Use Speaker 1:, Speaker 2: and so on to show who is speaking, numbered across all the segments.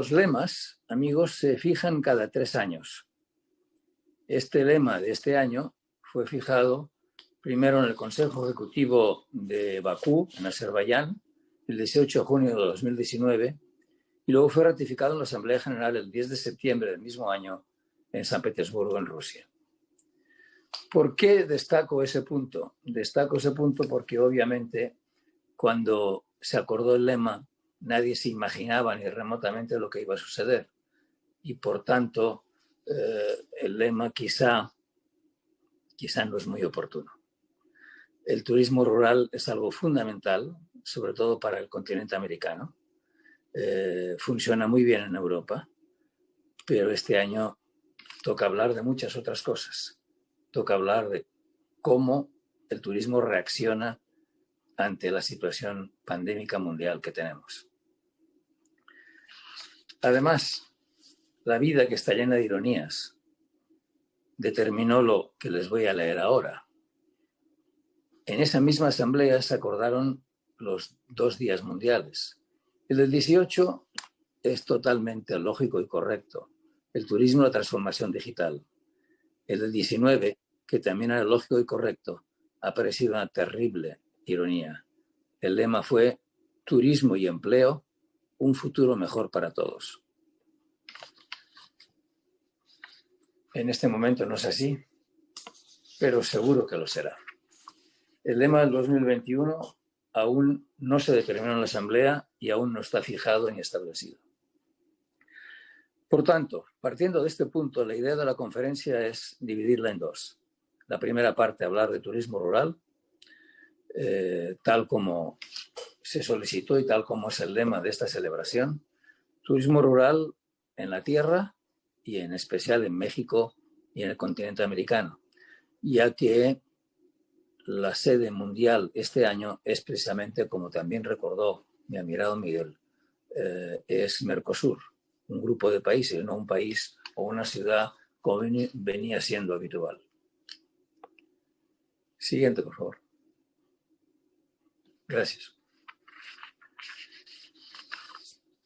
Speaker 1: Los lemas, amigos, se fijan cada 3 años. Este lema de este año fue fijado primero en el Consejo Ejecutivo de Bakú, en Azerbaiyán, el 18 de junio de 2019, y luego fue ratificado en la Asamblea General el 10 de septiembre del mismo año en San Petersburgo, en Rusia. ¿Por qué destaco ese punto? Destaco ese punto porque obviamente cuando se acordó el lema nadie se imaginaba ni remotamente lo que iba a suceder y por tanto el lema quizá no es muy oportuno. El turismo rural es algo fundamental, sobre todo para el continente americano. Funciona muy bien en Europa, pero este año toca hablar de muchas otras cosas. Toca hablar de cómo el turismo reacciona ante la situación pandémica mundial que tenemos. Además, la vida, que está llena de ironías, determinó lo que les voy a leer ahora. En esa misma asamblea se acordaron los 2 días mundiales. El del 18 es totalmente lógico y correcto. El turismo y la transformación digital. El del 19, que también era lógico y correcto, ha aparecido una terrible ironía. El lema fue turismo y empleo, un futuro mejor para todos. En este momento no es así, pero seguro que lo será. El lema del 2021 aún no se determinó en la Asamblea y aún no está fijado ni establecido. Por tanto, partiendo de este punto, la idea de la conferencia es dividirla en 2. La primera parte, hablar de turismo rural, tal como se solicitó y tal como es el lema de esta celebración. Turismo rural en la tierra y en especial en México y en el continente americano, ya que la sede mundial este año es precisamente, como también recordó mi admirado Miguel, es Mercosur, un grupo de países, no un país o una ciudad como venía siendo habitual. Siguiente, por favor. Gracias.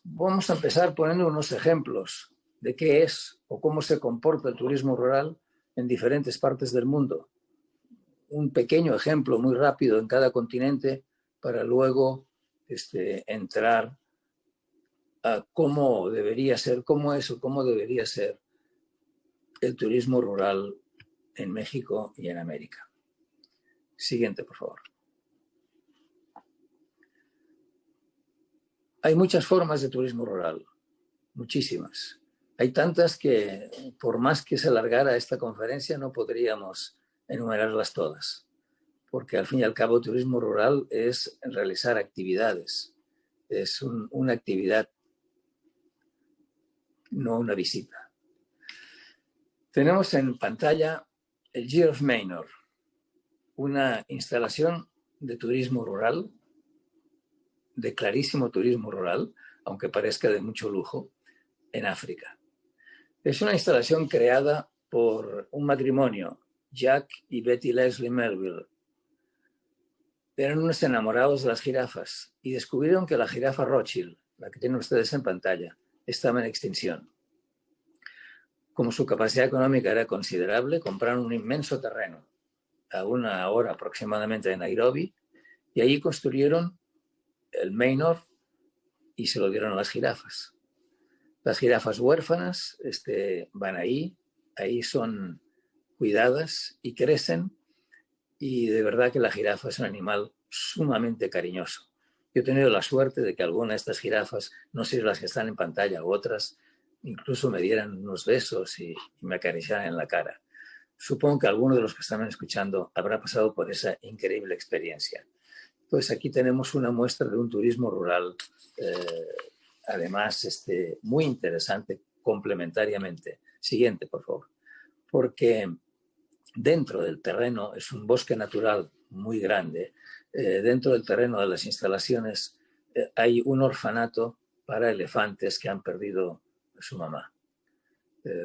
Speaker 1: Vamos a empezar poniendo unos ejemplos de qué es o cómo se comporta el turismo rural en diferentes partes del mundo. Un pequeño ejemplo muy rápido en cada continente para luego entrar a cómo debería ser, cómo es o cómo debería ser el turismo rural en México y en América. Siguiente, por favor. Hay muchas formas de turismo rural, muchísimas. Hay tantas que, por más que se alargara esta conferencia, no podríamos enumerarlas todas, porque al fin y al cabo turismo rural es realizar actividades, es una actividad, no una visita. Tenemos en pantalla el Year of Manor, una instalación de turismo rural, de clarísimo turismo rural, aunque parezca de mucho lujo, en África. Es una instalación creada por un matrimonio, Jack y Betty Leslie Melville. Eran unos enamorados de las jirafas y descubrieron que la jirafa Rothschild, la que tienen ustedes en pantalla, estaba en extinción. Como su capacidad económica era considerable, compraron un inmenso terreno a 1 hora aproximadamente de Nairobi y allí construyeron el Manor y se lo dieron a las jirafas. Las jirafas huérfanas van ahí son cuidadas y crecen, y de verdad que la jirafa es un animal sumamente cariñoso. Yo he tenido la suerte de que alguna de estas jirafas, no sé si las que están en pantalla u otras, incluso me dieran unos besos y me acariciaran en la cara. Supongo que alguno de los que están escuchando habrá pasado por esa increíble experiencia. Pues aquí tenemos una muestra de un turismo rural, además muy interesante complementariamente. Siguiente, por favor. Porque dentro del terreno, es un bosque natural muy grande, dentro del terreno de las instalaciones hay un orfanato para elefantes que han perdido a su mamá.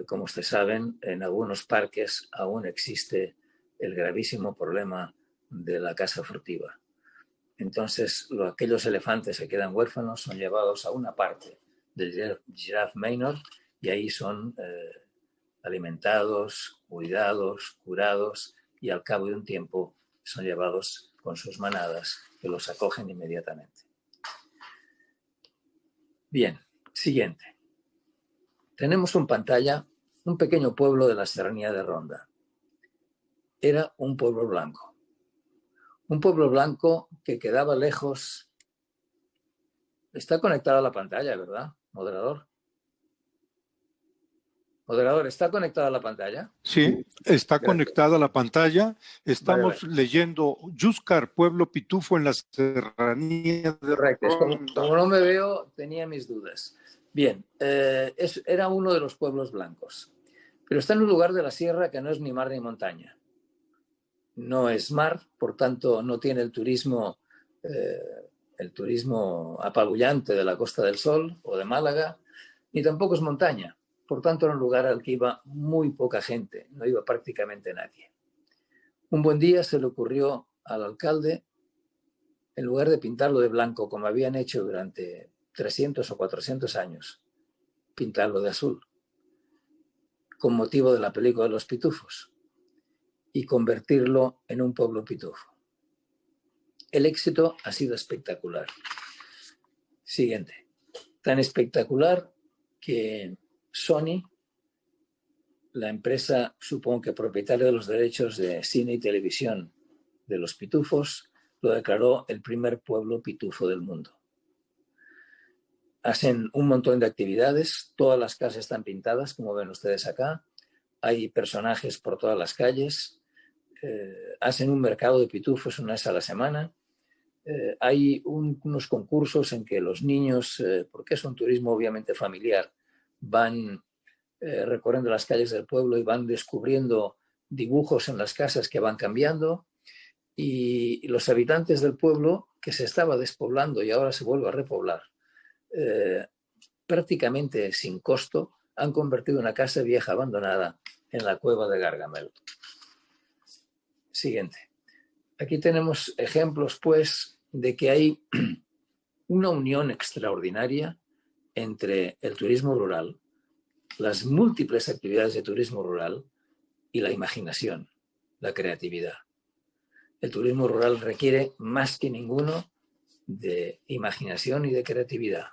Speaker 1: Como ustedes saben, en algunos parques aún existe el gravísimo problema de la caza furtiva. Entonces, aquellos elefantes que quedan huérfanos son llevados a una parte del Giraffe Manor, y ahí son alimentados, cuidados, curados, y al cabo de un tiempo son llevados con sus manadas, que los acogen inmediatamente. Bien, siguiente. Tenemos en pantalla un pequeño pueblo de la Serranía de Ronda. Era un pueblo blanco. Un pueblo blanco que quedaba lejos. Está conectada a la pantalla, ¿verdad, moderador? Moderador, ¿está conectada a la pantalla?
Speaker 2: Sí, está conectada a la pantalla. Estamos
Speaker 1: Vale.
Speaker 2: leyendo Yúscar, Pueblo Pitufo en la Serranía de
Speaker 1: Correcto.
Speaker 2: Ronda.
Speaker 1: Como no me veo, tenía mis dudas. Bien, era uno de los pueblos blancos, pero está en un lugar de la sierra que no es ni mar ni montaña. No es mar, por tanto no tiene el turismo apabullante de la Costa del Sol o de Málaga, ni tampoco es montaña. Por tanto, era un lugar al que iba muy poca gente, no iba prácticamente nadie. Un buen día se le ocurrió al alcalde, en lugar de pintarlo de blanco como habían hecho durante 300 o 400 años, pintarlo de azul, con motivo de la película de los pitufos, y convertirlo en un pueblo pitufo. El éxito ha sido espectacular. Siguiente. Tan espectacular que Sony, la empresa, supongo que propietaria de los derechos de cine y televisión de los pitufos, lo declaró el primer pueblo pitufo del mundo. Hacen un montón de actividades, todas las casas están pintadas, como ven ustedes acá, hay personajes por todas las calles, hacen un mercado de pitufos una vez a la semana, hay unos concursos en que los niños, porque es un turismo obviamente familiar, van recorriendo las calles del pueblo y van descubriendo dibujos en las casas que van cambiando, y los habitantes del pueblo, que se estaba despoblando y ahora se vuelve a repoblar, prácticamente sin costo, han convertido una casa vieja abandonada en la cueva de Gargamel. Siguiente. Aquí tenemos ejemplos, pues, de que hay una unión extraordinaria entre el turismo rural, las múltiples actividades de turismo rural y la imaginación, la creatividad. El turismo rural requiere más que ninguno de imaginación y de creatividad,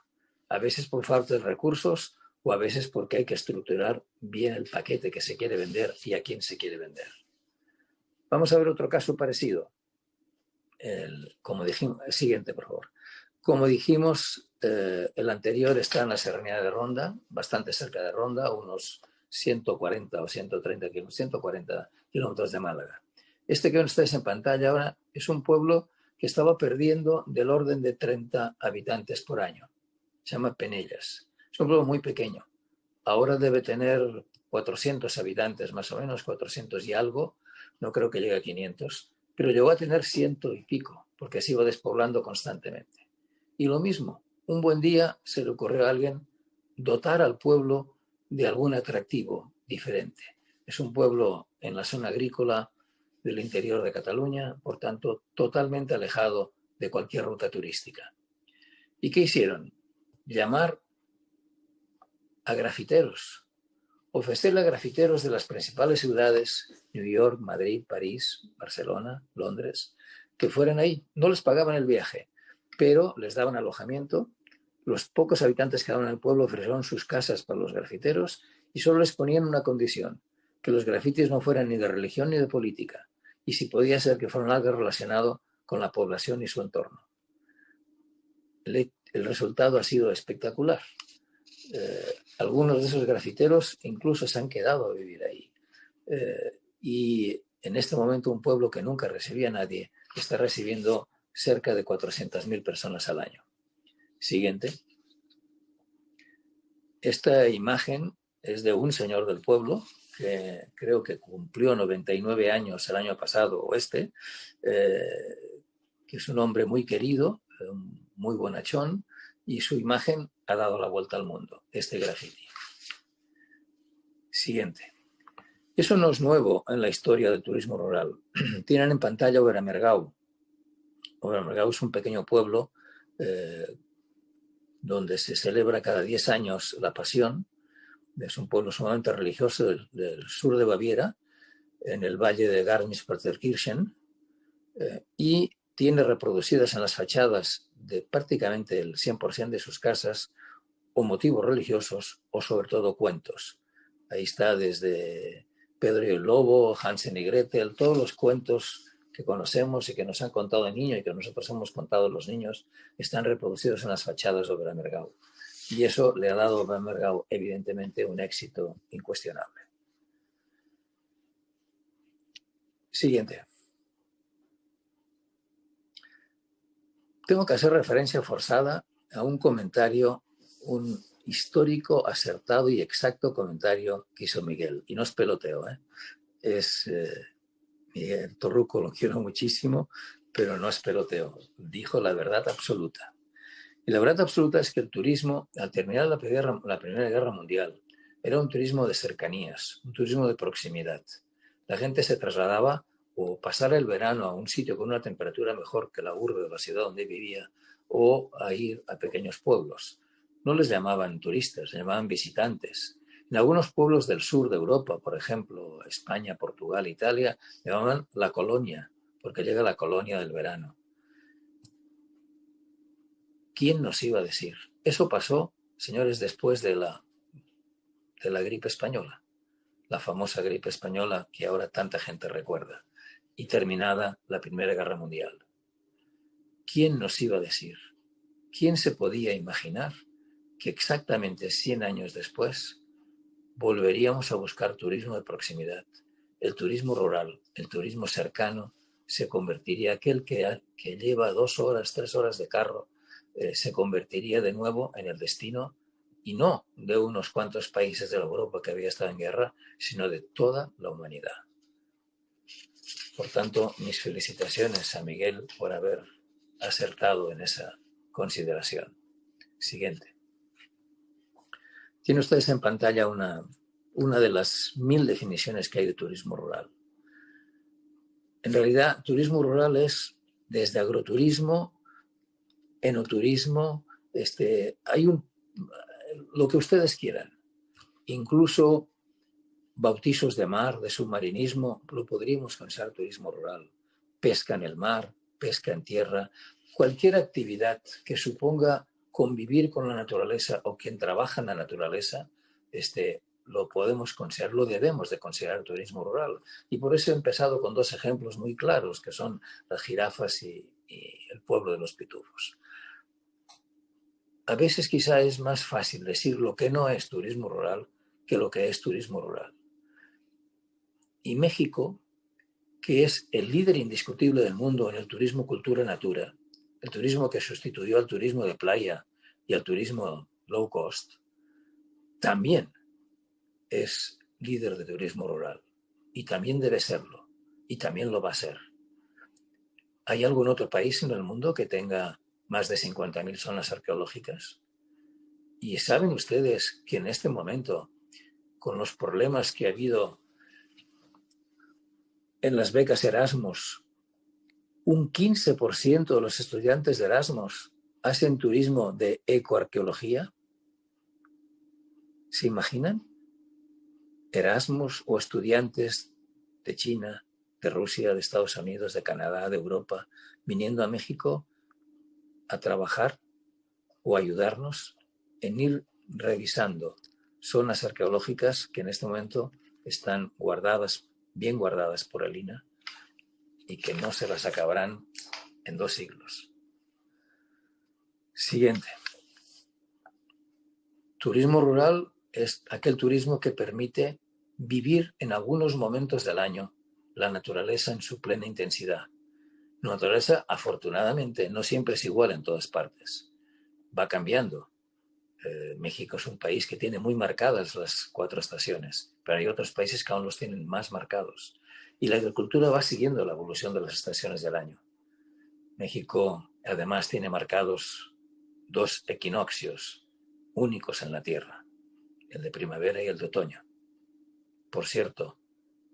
Speaker 1: a veces por falta de recursos o a veces porque hay que estructurar bien el paquete que se quiere vender y a quién se quiere vender. Vamos a ver otro caso parecido. Como dijimos, el siguiente, por favor. Como dijimos, el anterior está en la Serranía de Ronda, bastante cerca de Ronda, unos 140 o 130 kilómetros, 140 kilómetros de Málaga. Este que ven ustedes en pantalla ahora es un pueblo que estaba perdiendo del orden de 30 habitantes por año. Se llama Penellas. Es un pueblo muy pequeño. Ahora debe tener 400 habitantes más o menos, 400 y algo. No creo que llegue a 500, pero llegó a tener 100 y pico, porque se iba despoblando constantemente. Y lo mismo, un buen día se le ocurrió a alguien dotar al pueblo de algún atractivo diferente. Es un pueblo en la zona agrícola del interior de Cataluña, por tanto, totalmente alejado de cualquier ruta turística. ¿Y qué hicieron? Llamar a grafiteros, ofrecerle a grafiteros de las principales ciudades, New York, Madrid, París, Barcelona, Londres, que fueran ahí. No les pagaban el viaje, pero les daban alojamiento. Los pocos habitantes que daban en el pueblo ofrecieron sus casas para los grafiteros y solo les ponían una condición, que los grafitis no fueran ni de religión ni de política, y si podía ser que fueran algo relacionado con la población y su entorno. El resultado ha sido espectacular. Algunos de esos grafiteros incluso se han quedado a vivir ahí. Y en este momento un pueblo que nunca recibía a nadie está recibiendo cerca de 400.000 personas al año. Siguiente. Esta imagen es de un señor del pueblo que creo que cumplió 99 años el año pasado o que es un hombre muy querido, muy bonachón, y su imagen ha dado la vuelta al mundo, este graffiti. Siguiente. Eso no es nuevo en la historia del turismo rural. Tienen en pantalla Oberammergau. Oberammergau es un pequeño pueblo donde se celebra cada 10 años la Pasión. Es un pueblo sumamente religioso del sur de Baviera, en el valle de Garmisch-Partenkirchen, y tiene reproducidas en las fachadas de prácticamente el 100% de sus casas o motivos religiosos o sobre todo cuentos. Ahí está desde Pedro y el Lobo, Hansel y Gretel, todos los cuentos que conocemos y que nos han contado de niño y que nosotros hemos contado los niños están reproducidos en las fachadas de Bambergau. Y eso le ha dado a Bambergau evidentemente un éxito incuestionable. Siguiente. Tengo que hacer referencia forzada a un comentario, un histórico, acertado y exacto comentario que hizo Miguel. Y no es peloteo, ¿eh? Es Miguel Torruco, lo quiero muchísimo, pero no es peloteo. Dijo la verdad absoluta. Y la verdad absoluta es que el turismo, al terminar la Primera Guerra Mundial, era un turismo de cercanías, un turismo de proximidad. La gente se trasladaba o pasar el verano a un sitio con una temperatura mejor que la urbe de la ciudad donde vivía, o a ir a pequeños pueblos. No les llamaban turistas, les llamaban visitantes. En algunos pueblos del sur de Europa, por ejemplo, España, Portugal, Italia, llamaban la colonia, porque llega la colonia del verano. ¿Quién nos iba a decir? Eso pasó, señores, después de la gripe española, la famosa gripe española que ahora tanta gente recuerda, y terminada la Primera Guerra Mundial. ¿Quién nos iba a decir? ¿Quién se podía imaginar que exactamente 100 años después volveríamos a buscar turismo de proximidad? El turismo rural, el turismo cercano, se convertiría, aquel que lleva 2 horas, 3 horas de carro, se convertiría de nuevo en el destino, y no de unos cuantos países de la Europa que había estado en guerra, sino de toda la humanidad. Por tanto, mis felicitaciones a Miguel por haber acertado en esa consideración. Siguiente. Tienen ustedes en pantalla una de las 1000 definiciones que hay de turismo rural. En realidad, turismo rural es desde agroturismo, enoturismo, hay lo que ustedes quieran. Incluso bautizos de mar, de submarinismo, lo podríamos considerar turismo rural. Pesca en el mar, pesca en tierra, cualquier actividad que suponga convivir con la naturaleza o quien trabaja en la naturaleza, lo podemos considerar, lo debemos de considerar turismo rural. Y por eso he empezado con 2 ejemplos muy claros, que son las jirafas y el pueblo de los pitufos. A veces quizá es más fácil decir lo que no es turismo rural que lo que es turismo rural. Y México, que es el líder indiscutible del mundo en el turismo cultura-natura, el turismo que sustituyó al turismo de playa y al turismo low cost, también es líder de turismo rural. Y también debe serlo. Y también lo va a ser. ¿Hay algún otro país en el mundo que tenga más de 50.000 zonas arqueológicas? Y saben ustedes que en este momento, con los problemas que ha habido en las becas Erasmus, un 15% de los estudiantes de Erasmus hacen turismo de ecoarqueología. ¿Se imaginan? Erasmus o estudiantes de China, de Rusia, de Estados Unidos, de Canadá, de Europa, viniendo a México a trabajar o ayudarnos en ir revisando zonas arqueológicas que en este momento están guardadas, bien guardadas por el INAH, y que no se las acabarán en 2 siglos. Siguiente. Turismo rural es aquel turismo que permite vivir en algunos momentos del año la naturaleza en su plena intensidad. La naturaleza, afortunadamente, no siempre es igual en todas partes. Va cambiando. México es un país que tiene muy marcadas las 4 estaciones, pero hay otros países que aún los tienen más marcados. Y la agricultura va siguiendo la evolución de las estaciones del año. México, además, tiene marcados 2 equinoccios únicos en la Tierra, el de primavera y el de otoño. Por cierto,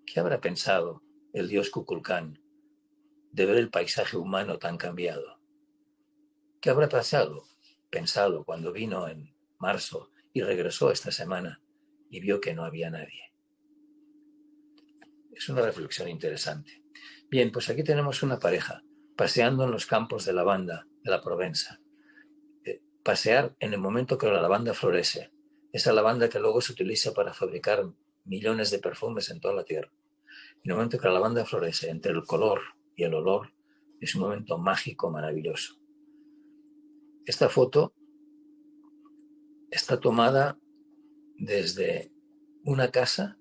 Speaker 1: ¿qué habrá pensado el dios Kukulcán de ver el paisaje humano tan cambiado? ¿Qué habrá pasado pensado cuando vino en marzo y regresó esta semana y vio que no había nadie? Es una reflexión interesante. Bien, pues aquí tenemos una pareja paseando en los campos de lavanda de la Provenza. Pasear en el momento que la lavanda florece. Esa lavanda que luego se utiliza para fabricar millones de perfumes en toda la tierra. En el momento que la lavanda florece, entre el color y el olor, es un momento mágico, maravilloso. Esta foto está tomada desde una casa,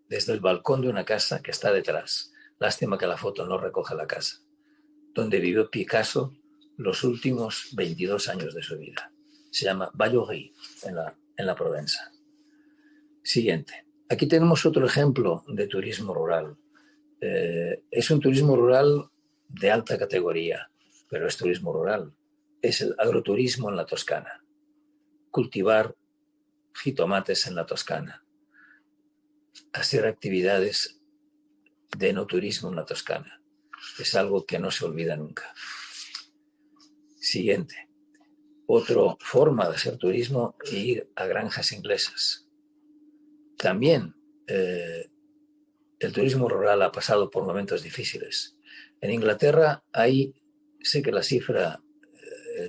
Speaker 1: desde el balcón de una casa que está detrás. Lástima que la foto no recoge la casa, donde vivió Picasso los últimos 22 años de su vida. Se llama Vallauris, en la Provenza. Siguiente. Aquí tenemos otro ejemplo de turismo rural. Es un turismo rural de alta categoría, pero es turismo rural. Es el agroturismo en la Toscana. Cultivar jitomates en la Toscana. Hacer actividades de enoturismo en la Toscana. Es algo que no se olvida nunca. Siguiente. Otra forma de hacer turismo es ir a granjas inglesas. También el turismo rural ha pasado por momentos difíciles. En Inglaterra sé que la cifra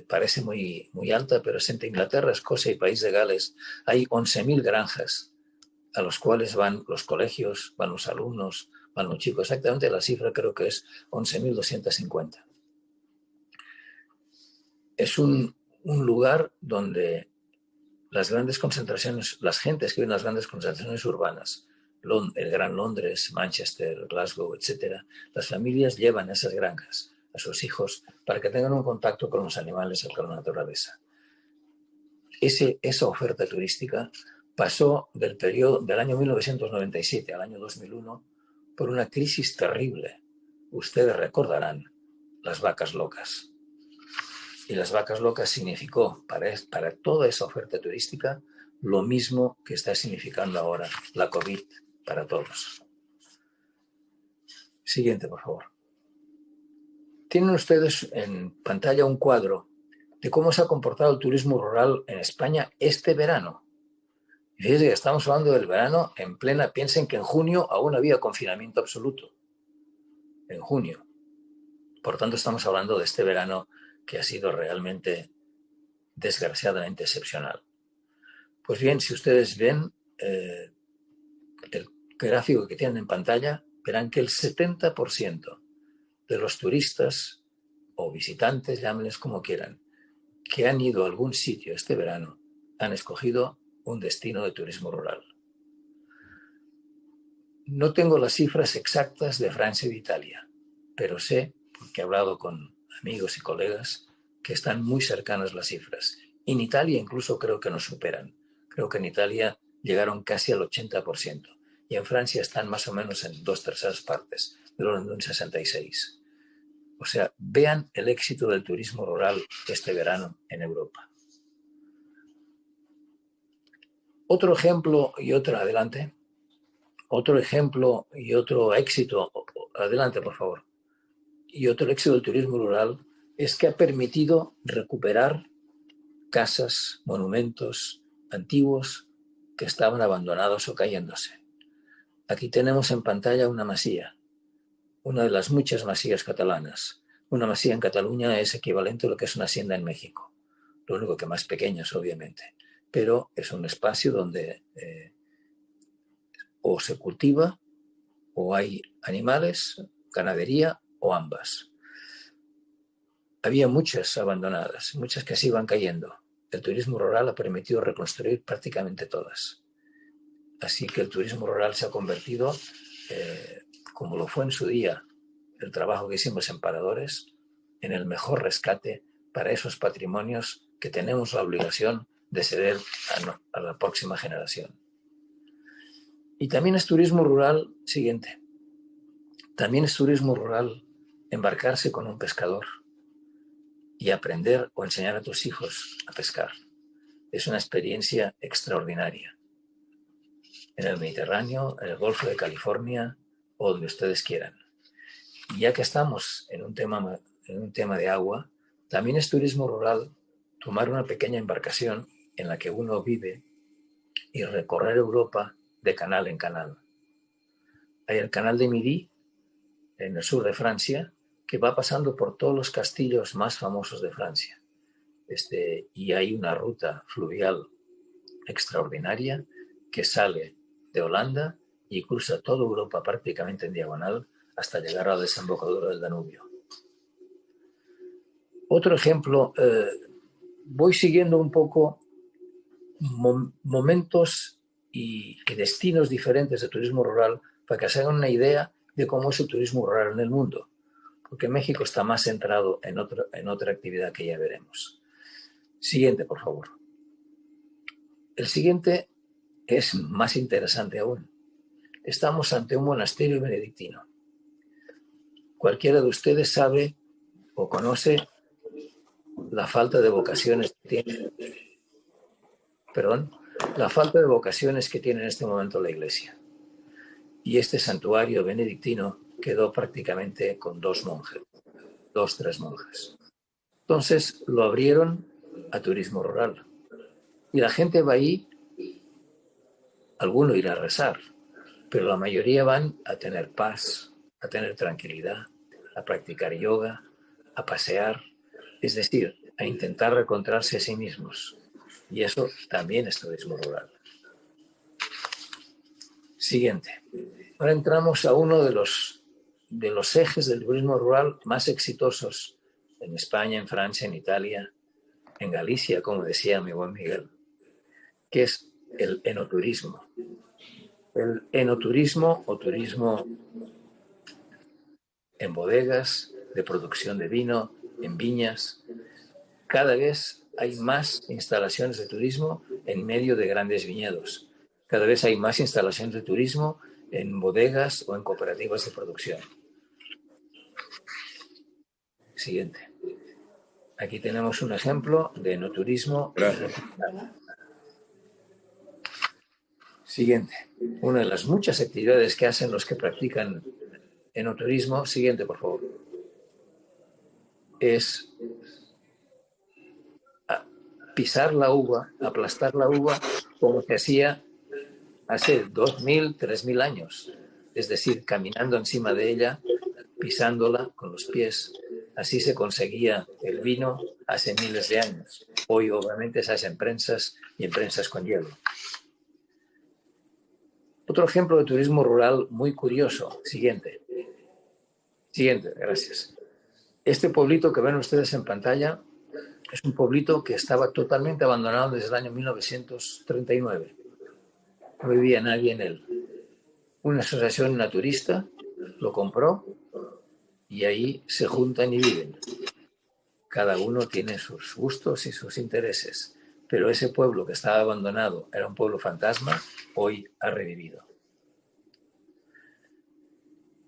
Speaker 1: parece muy, muy alta, pero es entre Inglaterra, Escocia y País de Gales, hay 11.000 granjas a los cuales van los colegios, van los alumnos, van los chicos. Exactamente la cifra creo que es 11.250. Es un lugar donde las grandes concentraciones, las gentes que viven en las grandes concentraciones urbanas, el Gran Londres, Manchester, Glasgow, etc., las familias llevan esas granjas a sus hijos para que tengan un contacto con los animales y con la naturaleza. Esa oferta turística pasó del periodo del año 1997 al año 2001 por una crisis terrible. Ustedes recordarán las vacas locas. Y las vacas locas significó para toda esa oferta turística lo mismo que está significando ahora la COVID para todos. Siguiente, por favor. Tienen ustedes en pantalla un cuadro de cómo se ha comportado el turismo rural en España este verano. Y fíjense que estamos hablando del verano en plena, piensen que en junio aún había confinamiento absoluto. En junio. Por tanto, estamos hablando de este verano que ha sido realmente, desgraciadamente, excepcional. Pues bien, si ustedes ven el gráfico que tienen en pantalla, verán que el 70% de los turistas o visitantes, llámenles como quieran, que han ido a algún sitio este verano, han escogido un destino de turismo rural. No tengo las cifras exactas de Francia y de Italia, pero sé, porque he hablado con amigos y colegas, que están muy cercanas las cifras. En Italia incluso creo que nos superan. Creo que en Italia llegaron casi al 80%. Y en Francia están más o menos en 2/3 partes, del orden de un 66%. O sea, vean el éxito del turismo rural este verano en Europa. Otro ejemplo y adelante. Otro ejemplo y otro éxito, adelante por favor. Y otro éxito del turismo rural es que ha permitido recuperar casas, monumentos antiguos que estaban abandonados o cayéndose. Aquí tenemos en pantalla una masía, una de las muchas masías catalanas. Una masía en Cataluña es equivalente a lo que es una hacienda en México, lo único que más pequeñas, obviamente, pero es un espacio donde o se cultiva o hay animales, ganadería o ambas. Había muchas abandonadas, muchas que se iban cayendo. El turismo rural ha permitido reconstruir prácticamente todas. Así que el turismo rural se ha convertido, como lo fue en su día el trabajo que hicimos en Paradores, en el mejor rescate para esos patrimonios que tenemos la obligación de ceder a la próxima generación. Y también es turismo rural, siguiente, también es turismo rural embarcarse con un pescador y aprender o enseñar a tus hijos a pescar. Es una experiencia extraordinaria. En el Mediterráneo, en el Golfo de California o donde ustedes quieran. Y ya que estamos en un tema de agua, también es turismo rural tomar una pequeña embarcación en la que uno vive y recorrer Europa de canal en canal. Hay el canal de Midi, en el sur de Francia, que va pasando por todos los castillos más famosos de Francia. Y hay una ruta fluvial extraordinaria que sale de Holanda y cruza toda Europa prácticamente en diagonal hasta llegar a la desembocadura del Danubio. Otro ejemplo, voy siguiendo un poco momentos y destinos diferentes de turismo rural para que se hagan una idea de cómo es el turismo rural en el mundo, porque México está más centrado en otra actividad que ya veremos. Siguiente, por favor. El siguiente es más interesante aún. Estamos ante un monasterio benedictino. Cualquiera de ustedes sabe o conoce la falta de vocaciones que tiene, la falta de vocaciones que tiene en este momento la Iglesia. Y este santuario benedictino quedó prácticamente con 2 monjes, 3 monjas. Entonces lo abrieron a turismo rural. Y la gente va ahí, alguno irá a rezar, pero la mayoría van a tener paz, a tener tranquilidad, a practicar yoga, a pasear, es decir, a intentar encontrarse a sí mismos. Y eso también es turismo rural. Siguiente. Ahora entramos a uno de los ejes del turismo rural más exitosos en España, en Francia, en Italia, en Galicia, como decía mi buen Miguel, que es el enoturismo. El enoturismo o turismo en bodegas, de producción de vino, en viñas. Cada vez hay más instalaciones de turismo en medio de grandes viñedos. Cada vez hay más instalaciones de turismo en bodegas o en cooperativas de producción. Siguiente. Aquí tenemos un ejemplo de enoturismo. Siguiente. Una de las muchas actividades que hacen los que practican enoturismo, siguiente por favor, es pisar la uva, aplastar la uva como se hacía hace 2000, 3000 años. Es decir, caminando encima de ella, pisándola con los pies. Así se conseguía el vino hace miles de años. Hoy obviamente se hacen prensas y en prensas con hielo. Otro ejemplo de turismo rural muy curioso. Siguiente. Siguiente, gracias. Este pueblito que ven ustedes en pantalla es un pueblito que estaba totalmente abandonado desde el año 1939. No vivía nadie en él. Una asociación naturista lo compró y ahí se juntan y viven. Cada uno tiene sus gustos y sus intereses, pero ese pueblo que estaba abandonado era un pueblo fantasma, hoy ha revivido.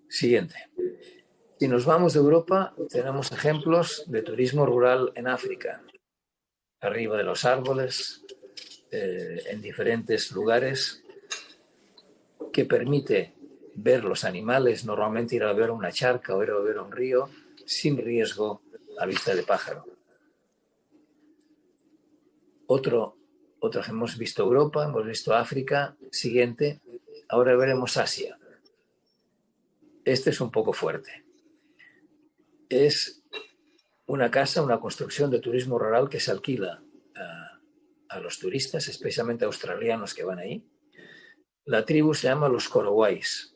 Speaker 1: Siguiente. Si nos vamos de Europa, tenemos ejemplos de turismo rural en África. Arriba de los árboles, en diferentes lugares, que permite ver los animales, normalmente ir a ver una charca o ir a ver un río, sin riesgo a vista de pájaro. Otro, hemos visto Europa, hemos visto África. Siguiente, ahora veremos Asia. Este es un poco fuerte. Es una casa, una construcción de turismo rural que se alquila a los turistas, especialmente australianos que van ahí. La tribu se llama los Korowais.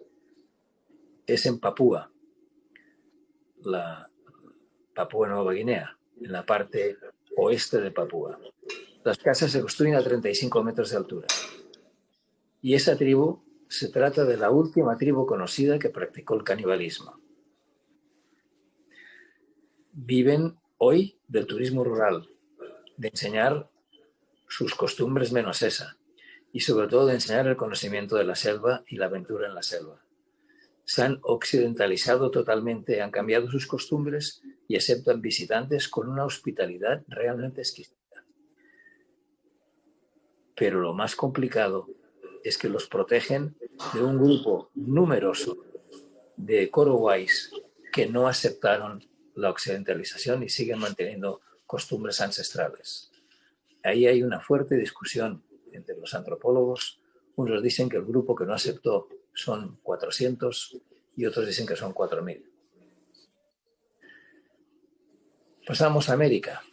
Speaker 1: Es en Papúa, la Papúa Nueva Guinea, en la parte oeste de Papúa. Las casas se construyen a 35 metros de altura. Y esa tribu se trata de la última tribu conocida que practicó el canibalismo. Viven hoy del turismo rural, de enseñar sus costumbres menos esa, y sobre todo de enseñar el conocimiento de la selva y la aventura en la selva. Se han occidentalizado totalmente, han cambiado sus costumbres y aceptan visitantes con una hospitalidad realmente exquisita. Pero lo más complicado es que los protegen de un grupo numeroso de Korowais que no aceptaron la occidentalización y siguen manteniendo costumbres ancestrales. Ahí hay una fuerte discusión entre los antropólogos. Unos dicen que el grupo que no aceptó son 400 y otros dicen que son 4.000. Pasamos a América.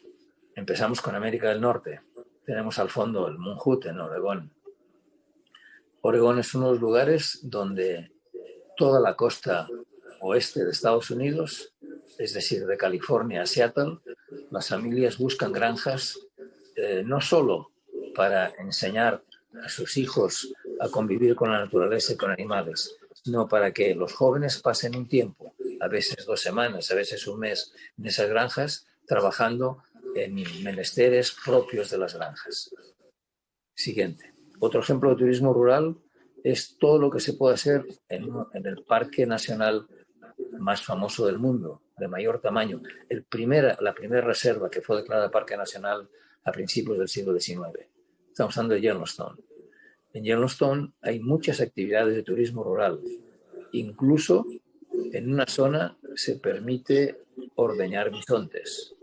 Speaker 1: Empezamos con América del Norte. Tenemos al fondo el Monjut en Oregón. Oregón es uno de los lugares donde toda la costa oeste de Estados Unidos, es decir, de California a Seattle, las familias buscan granjas no solo para enseñar a sus hijos a convivir con la naturaleza y con animales, sino para que los jóvenes pasen un tiempo, a veces 2 semanas, a veces un mes, en esas granjas, trabajando en menesteres propios de las granjas. Siguiente. Otro ejemplo de turismo rural es todo lo que se puede hacer en el Parque Nacional más famoso del mundo, de mayor tamaño. La primera reserva que fue declarada Parque Nacional a principios del siglo XIX. Estamos hablando de Yellowstone. En Yellowstone hay muchas actividades de turismo rural. Incluso en una zona se permite ordeñar bisontes.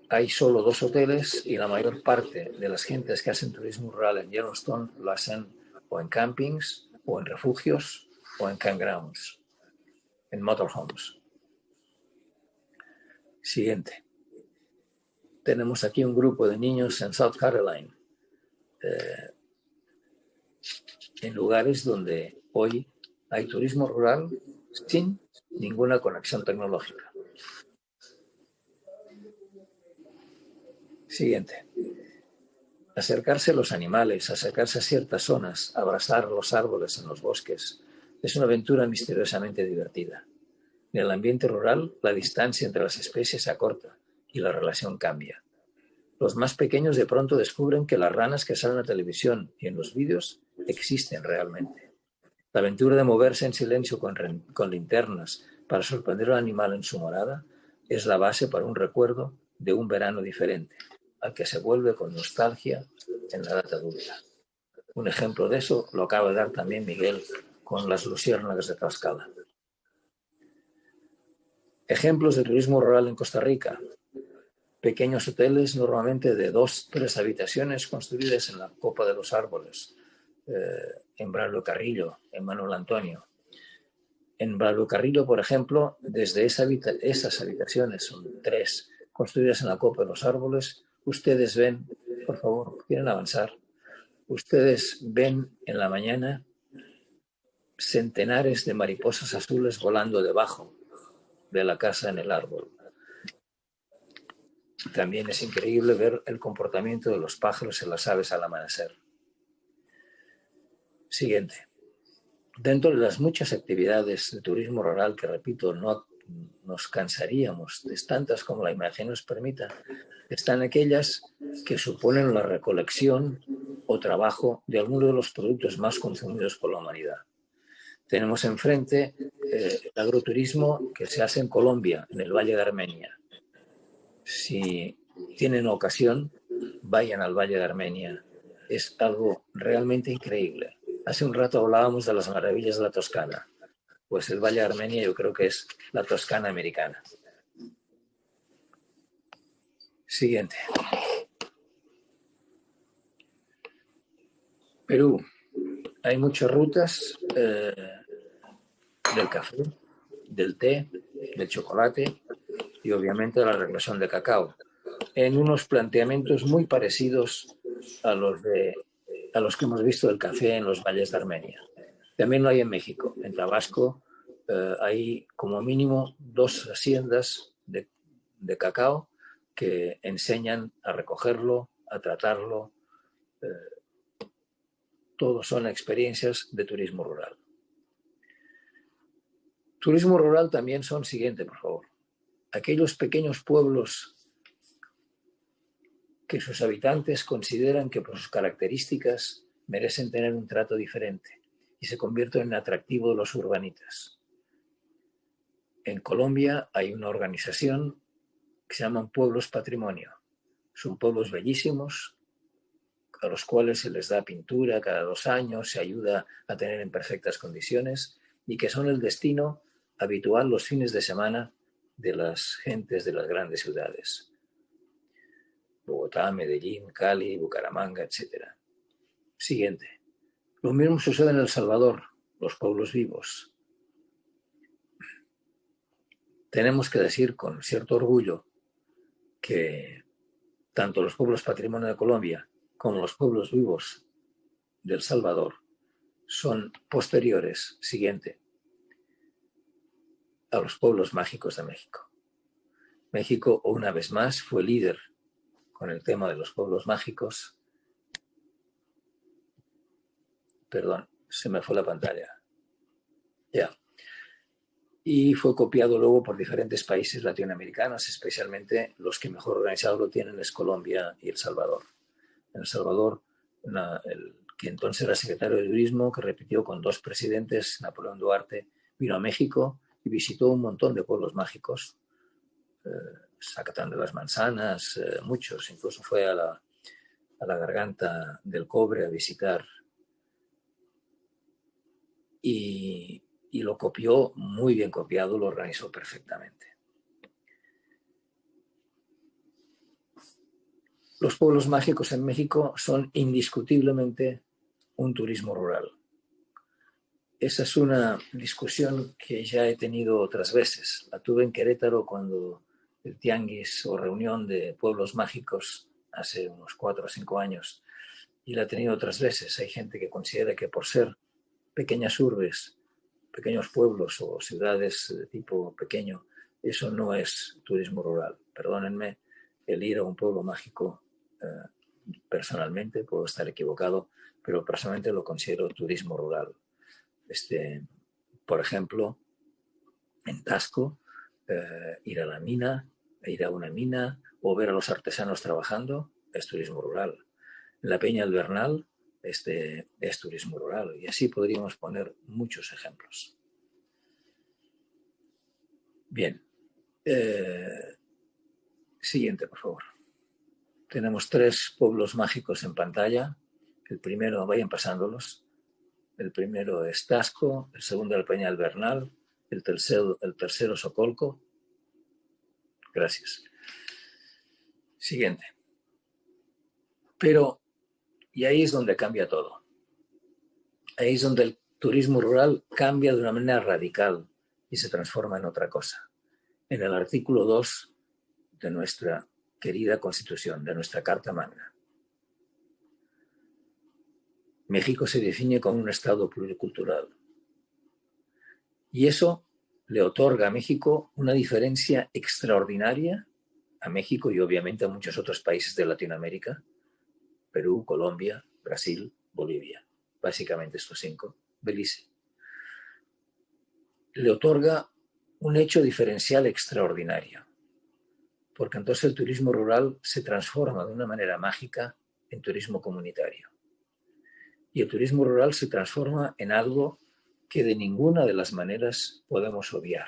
Speaker 1: Hay solo 2 hoteles y la mayor parte de las gentes que hacen turismo rural en Yellowstone lo hacen o en campings, o en refugios, o en campgrounds, en motorhomes. Siguiente. Tenemos aquí un grupo de niños en South Carolina, en lugares donde hoy hay turismo rural sin ninguna conexión tecnológica. Siguiente. Acercarse a los animales, acercarse a ciertas zonas, abrazar los árboles en los bosques, es una aventura misteriosamente divertida. En el ambiente rural, la distancia entre las especies se acorta y la relación cambia. Los más pequeños de pronto descubren que las ranas que salen en la televisión y en los vídeos existen realmente. La aventura de moverse en silencio con linternas para sorprender al animal en su morada es la base para un recuerdo de un verano diferente, al que se vuelve con nostalgia en la edad adulta. Un ejemplo de eso lo acaba de dar también Miguel con las luciérnagas de Tlaxcala. Ejemplos de turismo rural en Costa Rica. Pequeños hoteles normalmente de 2-3 habitaciones construidas en la copa de los árboles, en Braulio Carrillo, en Manuel Antonio. En Braulio Carrillo, por ejemplo, desde esas habitaciones, son 3, construidas en la copa de los árboles, ustedes ven, por favor, quieren avanzar, ustedes ven en la mañana centenares de mariposas azules volando debajo de la casa en el árbol. También es increíble ver el comportamiento de los pájaros y las aves al amanecer. Siguiente. Dentro de las muchas actividades de turismo rural, que repito, no nos cansaríamos de tantas como la imaginación nos permita, están aquellas que suponen la recolección o trabajo de algunos de los productos más consumidos por la humanidad. Tenemos enfrente el agroturismo que se hace en Colombia, en el Valle de Armenia. Si tienen ocasión, vayan al Valle de Armenia. Es algo realmente increíble. Hace un rato hablábamos de las maravillas de la Toscana. Pues el Valle de Armenia yo creo que es la Toscana americana. Siguiente. Perú. Hay muchas rutas del café, del té, del chocolate y obviamente de la regulación de cacao, en unos planteamientos muy parecidos a los que hemos visto del café en los valles de Armenia. También lo hay en México. En Tabasco hay como mínimo 2 haciendas de cacao que enseñan a recogerlo, a tratarlo. Todos son experiencias de turismo rural. Turismo rural también son, siguiente, por favor, aquellos pequeños pueblos que sus habitantes consideran que por sus características merecen tener un trato diferente y se convierten en atractivo de los urbanitas. En Colombia hay una organización que se llaman Pueblos Patrimonio. Son pueblos bellísimos a los cuales se les da pintura cada 2 años, se ayuda a tener en perfectas condiciones y que son el destino habitual los fines de semana de las gentes de las grandes ciudades. Bogotá, Medellín, Cali, Bucaramanga, etc. Siguiente. Lo mismo sucede en El Salvador, los pueblos vivos. Tenemos que decir con cierto orgullo que tanto los pueblos patrimonio de Colombia como los pueblos vivos de El Salvador son posteriores, siguiente, a los pueblos mágicos de México. México, una vez más, fue líder con el tema de los pueblos mágicos. Perdón, se me fue la pantalla. Ya. Y fue copiado luego por diferentes países latinoamericanos, especialmente los que mejor organizado lo tienen es Colombia y El Salvador. En El Salvador, el que entonces era secretario de Turismo, que repitió con 2 presidentes, Napoleón Duarte, vino a México y visitó un montón de pueblos mágicos, Zacatán de las Manzanas, muchos, incluso fue a la Garganta del Cobre a visitar. Y lo copió, muy bien copiado, lo organizó perfectamente. Los pueblos mágicos en México son indiscutiblemente un turismo rural. Esa es una discusión que ya he tenido otras veces. La tuve en Querétaro cuando el tianguis o reunión de pueblos mágicos hace unos 4 o 5 años, y la he tenido otras veces. Hay gente que considera que por ser pequeñas urbes, pequeños pueblos o ciudades de tipo pequeño, eso no es turismo rural. Perdónenme, el ir a un pueblo mágico, personalmente, puedo estar equivocado, pero personalmente lo considero turismo rural. Por ejemplo, en Tasco, ir a la mina, ir a una mina o ver a los artesanos trabajando es turismo rural. En la Peña del Bernal es turismo rural, y así podríamos poner muchos ejemplos. Bien. Siguiente, por favor. Tenemos 3 pueblos mágicos en pantalla. El primero, vayan pasándolos. El primero es Tasco, el segundo el Peña del Bernal, el tercero Socolco. Gracias. Siguiente. Pero, y ahí es donde cambia todo. Ahí es donde el turismo rural cambia de una manera radical y se transforma en otra cosa. En el artículo 2 de nuestra querida Constitución, de nuestra Carta Magna. México se define como un Estado pluricultural. Y eso le otorga a México una diferencia extraordinaria, a México y obviamente a muchos otros países de Latinoamérica, Perú, Colombia, Brasil, Bolivia, básicamente estos 5, Belice. Le otorga un hecho diferencial extraordinario, porque entonces el turismo rural se transforma de una manera mágica en turismo comunitario. Y el turismo rural se transforma en algo que de ninguna de las maneras podemos obviar.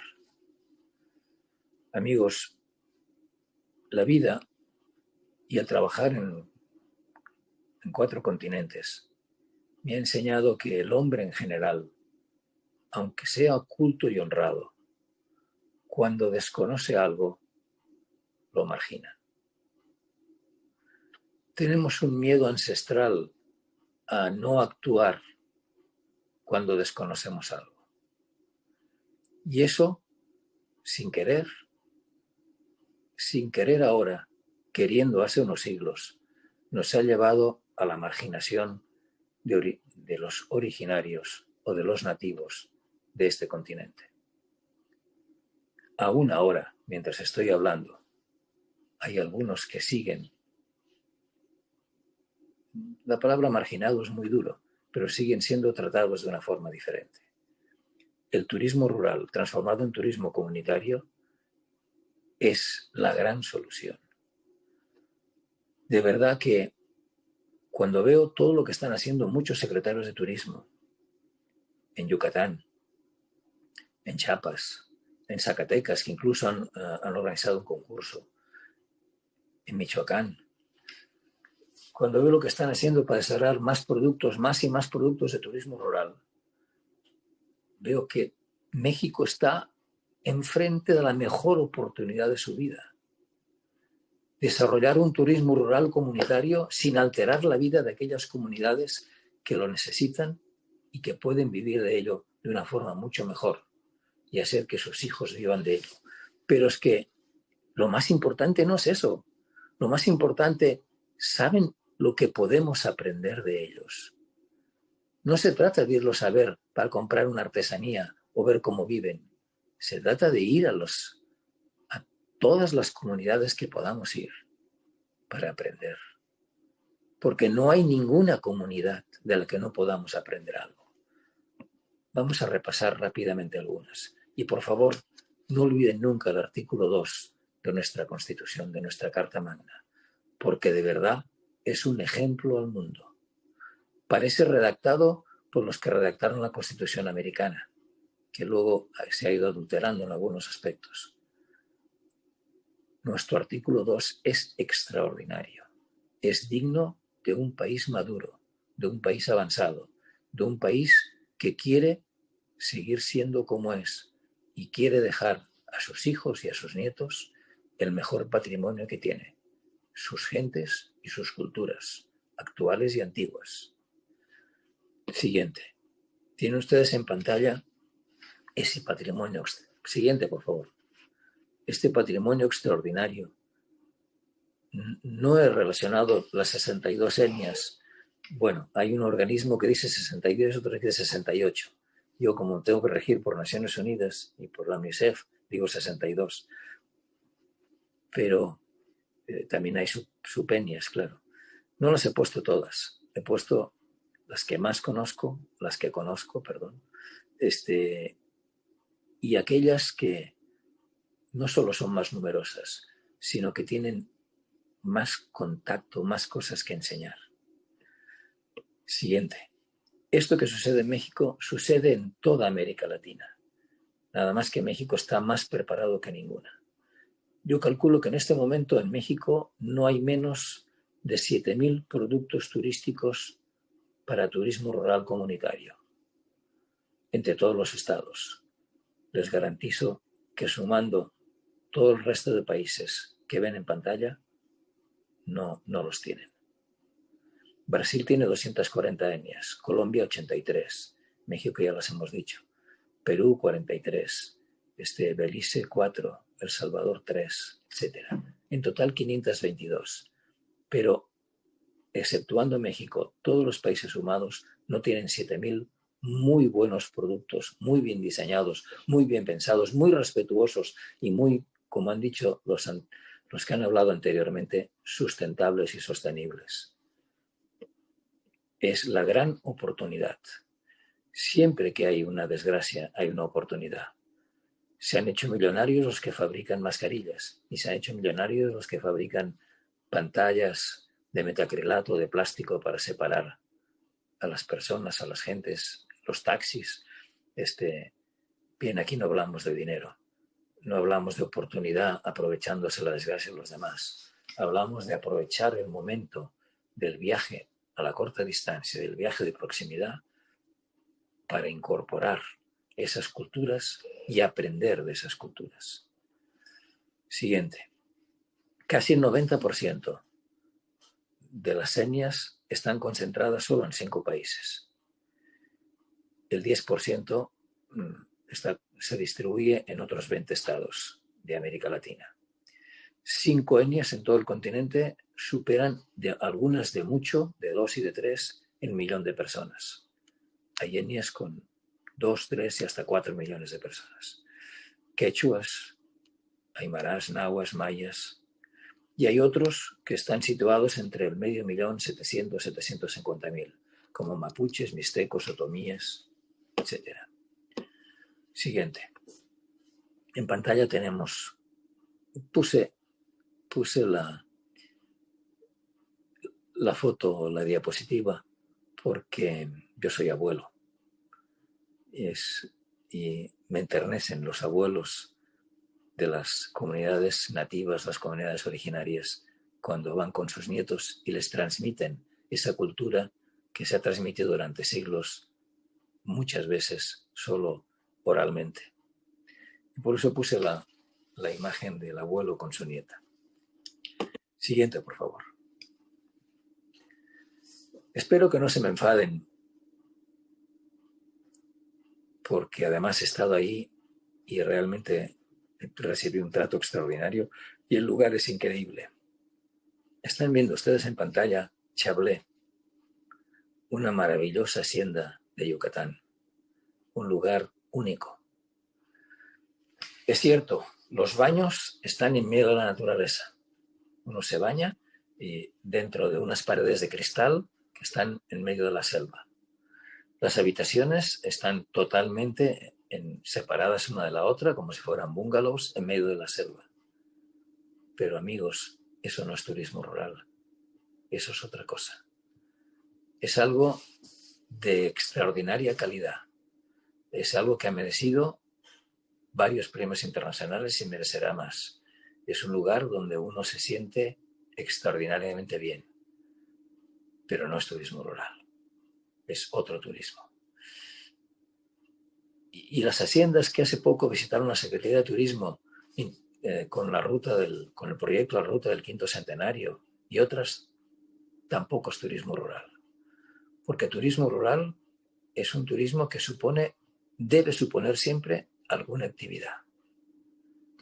Speaker 1: Amigos, la vida y el trabajar en 4 continentes me ha enseñado que el hombre en general, aunque sea oculto y honrado, cuando desconoce algo, lo margina. Tenemos un miedo ancestral a no actuar cuando desconocemos algo. Y eso, sin querer ahora, queriendo hace unos siglos, nos ha llevado a la marginación de los originarios o de los nativos de este continente. Aún ahora, mientras estoy hablando, hay algunos que siguen. La palabra marginado es muy duro, pero siguen siendo tratados de una forma diferente. El turismo rural transformado en turismo comunitario es la gran solución. De verdad que cuando veo todo lo que están haciendo muchos secretarios de turismo en Yucatán, en Chiapas, en Zacatecas, que incluso han organizado un concurso, en Michoacán, cuando veo lo que están haciendo para desarrollar más y más productos de turismo rural, veo que México está enfrente de la mejor oportunidad de su vida. Desarrollar un turismo rural comunitario sin alterar la vida de aquellas comunidades que lo necesitan y que pueden vivir de ello de una forma mucho mejor y hacer que sus hijos vivan de ello. Pero es que lo más importante no es eso. Lo más importante, ¿saben lo que podemos aprender de ellos? No se trata de irlos a ver para comprar una artesanía o ver cómo viven. Se trata de ir a todas las comunidades que podamos ir para aprender. Porque no hay ninguna comunidad de la que no podamos aprender algo. Vamos a repasar rápidamente algunas. Y por favor, no olviden nunca el artículo 2 de nuestra Constitución, de nuestra Carta Magna, porque de verdad es un ejemplo al mundo. Parece redactado por los que redactaron la Constitución americana, que luego se ha ido adulterando en algunos aspectos. Nuestro artículo 2 es extraordinario. Es digno de un país maduro, de un país avanzado, de un país que quiere seguir siendo como es y quiere dejar a sus hijos y a sus nietos el mejor patrimonio que tiene, sus gentes y sus culturas, actuales y antiguas. Siguiente. Tienen ustedes en pantalla ese patrimonio. Siguiente, por favor. Este patrimonio extraordinario. No he relacionado las 62 etnias. Bueno, hay un organismo que dice 62 y otro que dice 68. Yo, como tengo que regir por Naciones Unidas y por la UNICEF, digo 62. Pero también hay subetnias, claro. No las he puesto todas. He puesto las que más conozco, y aquellas que no solo son más numerosas, sino que tienen más contacto, más cosas que enseñar. Siguiente. Esto que sucede en México sucede en toda América Latina. Nada más que México está más preparado que ninguna. Yo calculo que en este momento en México no hay menos de 7.000 productos turísticos para turismo rural comunitario entre todos los estados. Les garantizo que sumando todo el resto de países que ven en pantalla, no los tienen. Brasil tiene 240 etnias, Colombia 83, México ya las hemos dicho, Perú 43, Belice 4, El Salvador 3, etc. En total 522. Pero, exceptuando México, todos los países sumados no tienen 7.000 muy buenos productos, muy bien diseñados, muy bien pensados, muy respetuosos y muy, como han dicho los que han hablado anteriormente, sustentables y sostenibles. Es la gran oportunidad. Siempre que hay una desgracia, hay una oportunidad. Se han hecho millonarios los que fabrican mascarillas y se han hecho millonarios los que fabrican pantallas de metacrilato, de plástico para separar a las personas, a las gentes, los taxis. Bien, aquí no hablamos de dinero, no hablamos de oportunidad aprovechándose la desgracia de los demás. Hablamos de aprovechar el momento del viaje a la corta distancia, del viaje de proximidad, para incorporar esas culturas y aprender de esas culturas. Siguiente. Casi el 90% de las etnias están concentradas solo en 5 países. El 10% se distribuye en otros 20 estados de América Latina. 5 etnias en todo el continente superan algunas de mucho, de 2 y de 3, el millón de personas. Hay etnias con 2, 3 y hasta 4 millones de personas. Quechuas, aymarás, nahuas, mayas. Y hay otros que están situados entre el 500.000, 750.000, como mapuches, mixtecos, otomíes, etc. Siguiente. En pantalla tenemos, puse la foto, la diapositiva, porque yo soy abuelo. Y me enternecen los abuelos de las comunidades nativas, las comunidades originarias, cuando van con sus nietos y les transmiten esa cultura que se ha transmitido durante siglos, muchas veces solo oralmente. Por eso puse la imagen del abuelo con su nieta. Siguiente, por favor. Espero que no se me enfaden, porque además he estado ahí y realmente recibí un trato extraordinario y el lugar es increíble. Están viendo ustedes en pantalla Chablé, una maravillosa hacienda de Yucatán, un lugar único. Es cierto, los baños están en medio de la naturaleza. Uno se baña y dentro de unas paredes de cristal que están en medio de la selva. Las habitaciones están totalmente separadas una de la otra, como si fueran bungalows en medio de la selva. Pero amigos, eso no es turismo rural. Eso es otra cosa. Es algo de extraordinaria calidad. Es algo que ha merecido varios premios internacionales y merecerá más. Es un lugar donde uno se siente extraordinariamente bien. Pero no es turismo rural. Es otro turismo. Y las haciendas que hace poco visitaron la Secretaría de Turismo con el proyecto La Ruta del Quinto Centenario y otras, tampoco es turismo rural. Porque turismo rural es un turismo que debe suponer siempre alguna actividad.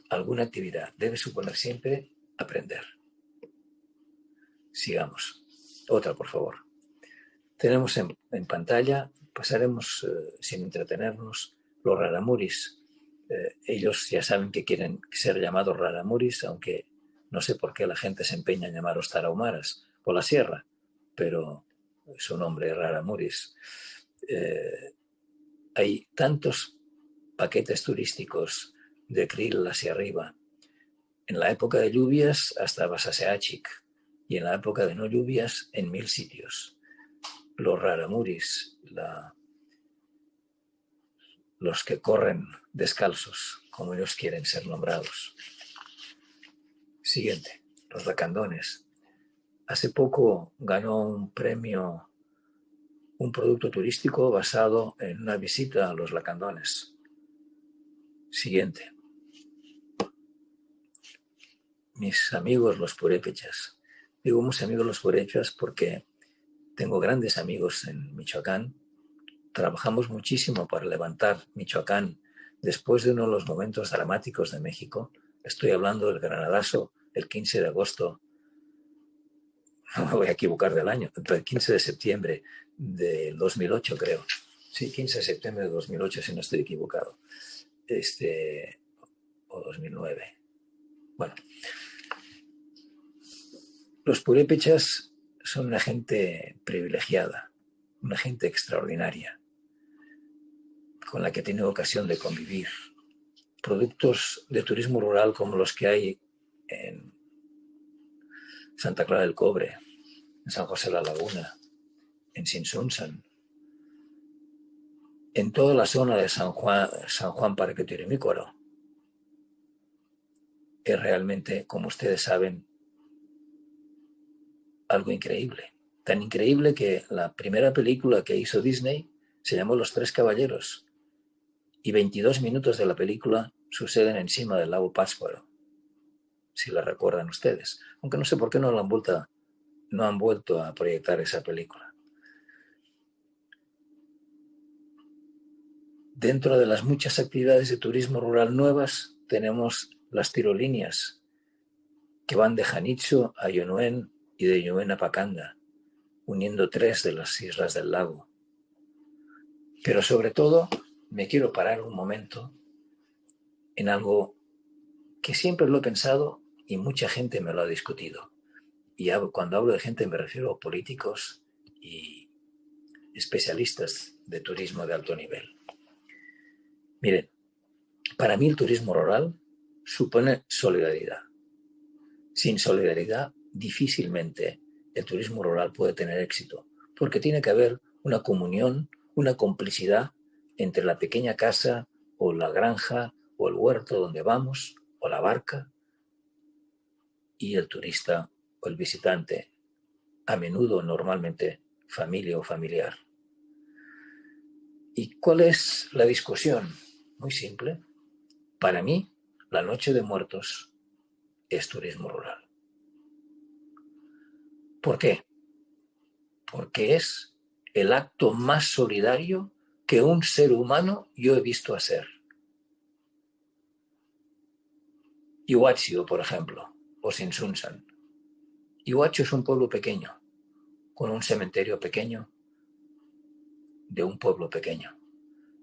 Speaker 1: Alguna actividad. Debe suponer siempre aprender. Sigamos. Otra, por favor. Tenemos en pantalla, pasaremos sin entretenernos, los raramuris. Ellos ya saben que quieren ser llamados raramuris, aunque no sé por qué la gente se empeña en llamaros tarahumaras por la sierra, pero su nombre es raramuris. Hay tantos paquetes turísticos de krill hacia arriba. En la época de lluvias hasta Basaseachik y en la época de no lluvias en 1000 sitios. Los raramuris, los que corren descalzos, como ellos quieren ser nombrados. Siguiente, los lacandones. Hace poco ganó un premio, un producto turístico basado en una visita a los lacandones. Siguiente. Mis amigos los purépechas. Digo mis amigos los purépechas porque tengo grandes amigos en Michoacán. Trabajamos muchísimo para levantar Michoacán después de uno de los momentos dramáticos de México. Estoy hablando del granadazo el 15 de agosto, no me voy a equivocar del año, el 15 de septiembre del 2008 creo. Sí, 15 de septiembre de 2008 si no estoy equivocado. O 2009. Bueno. Los purépechas son una gente privilegiada, una gente extraordinaria, con la que he tenido ocasión de convivir. Productos de turismo rural como los que hay en Santa Clara del Cobre, en San José de la Laguna, en Sinsunsan, en toda la zona de San Juan Parque Tirimícuaro. Es realmente, como ustedes saben, algo increíble. Tan increíble que la primera película que hizo Disney se llamó Los Tres Caballeros y 22 minutos de la película suceden encima del lago Pátzcuaro, si la recuerdan ustedes. Aunque no sé por qué no han vuelto a proyectar esa película. Dentro de las muchas actividades de turismo rural nuevas tenemos las tirolíneas que van de Janitzio a Yonuen y de Yonuen a Pacanda, uniendo 3 de las islas del lago. Pero sobre todo me quiero parar un momento en algo que siempre lo he pensado y mucha gente me lo ha discutido. Y cuando hablo de gente me refiero a políticos y especialistas de turismo de alto nivel. Miren, para mí el turismo rural supone solidaridad. Sin solidaridad, difícilmente el turismo rural puede tener éxito, porque tiene que haber una comunión, una complicidad entre la pequeña casa o la granja o el huerto donde vamos o la barca y el turista o el visitante, a menudo, normalmente, familia o familiar. ¿Y cuál es la discusión? Muy simple. Para mí, la Noche de Muertos es turismo rural. ¿Por qué? Porque es el acto más solidario que un ser humano yo he visto hacer. Iguazio, por ejemplo, o Sinsunsan. Iguazio es un pueblo pequeño, con un cementerio pequeño, de un pueblo pequeño.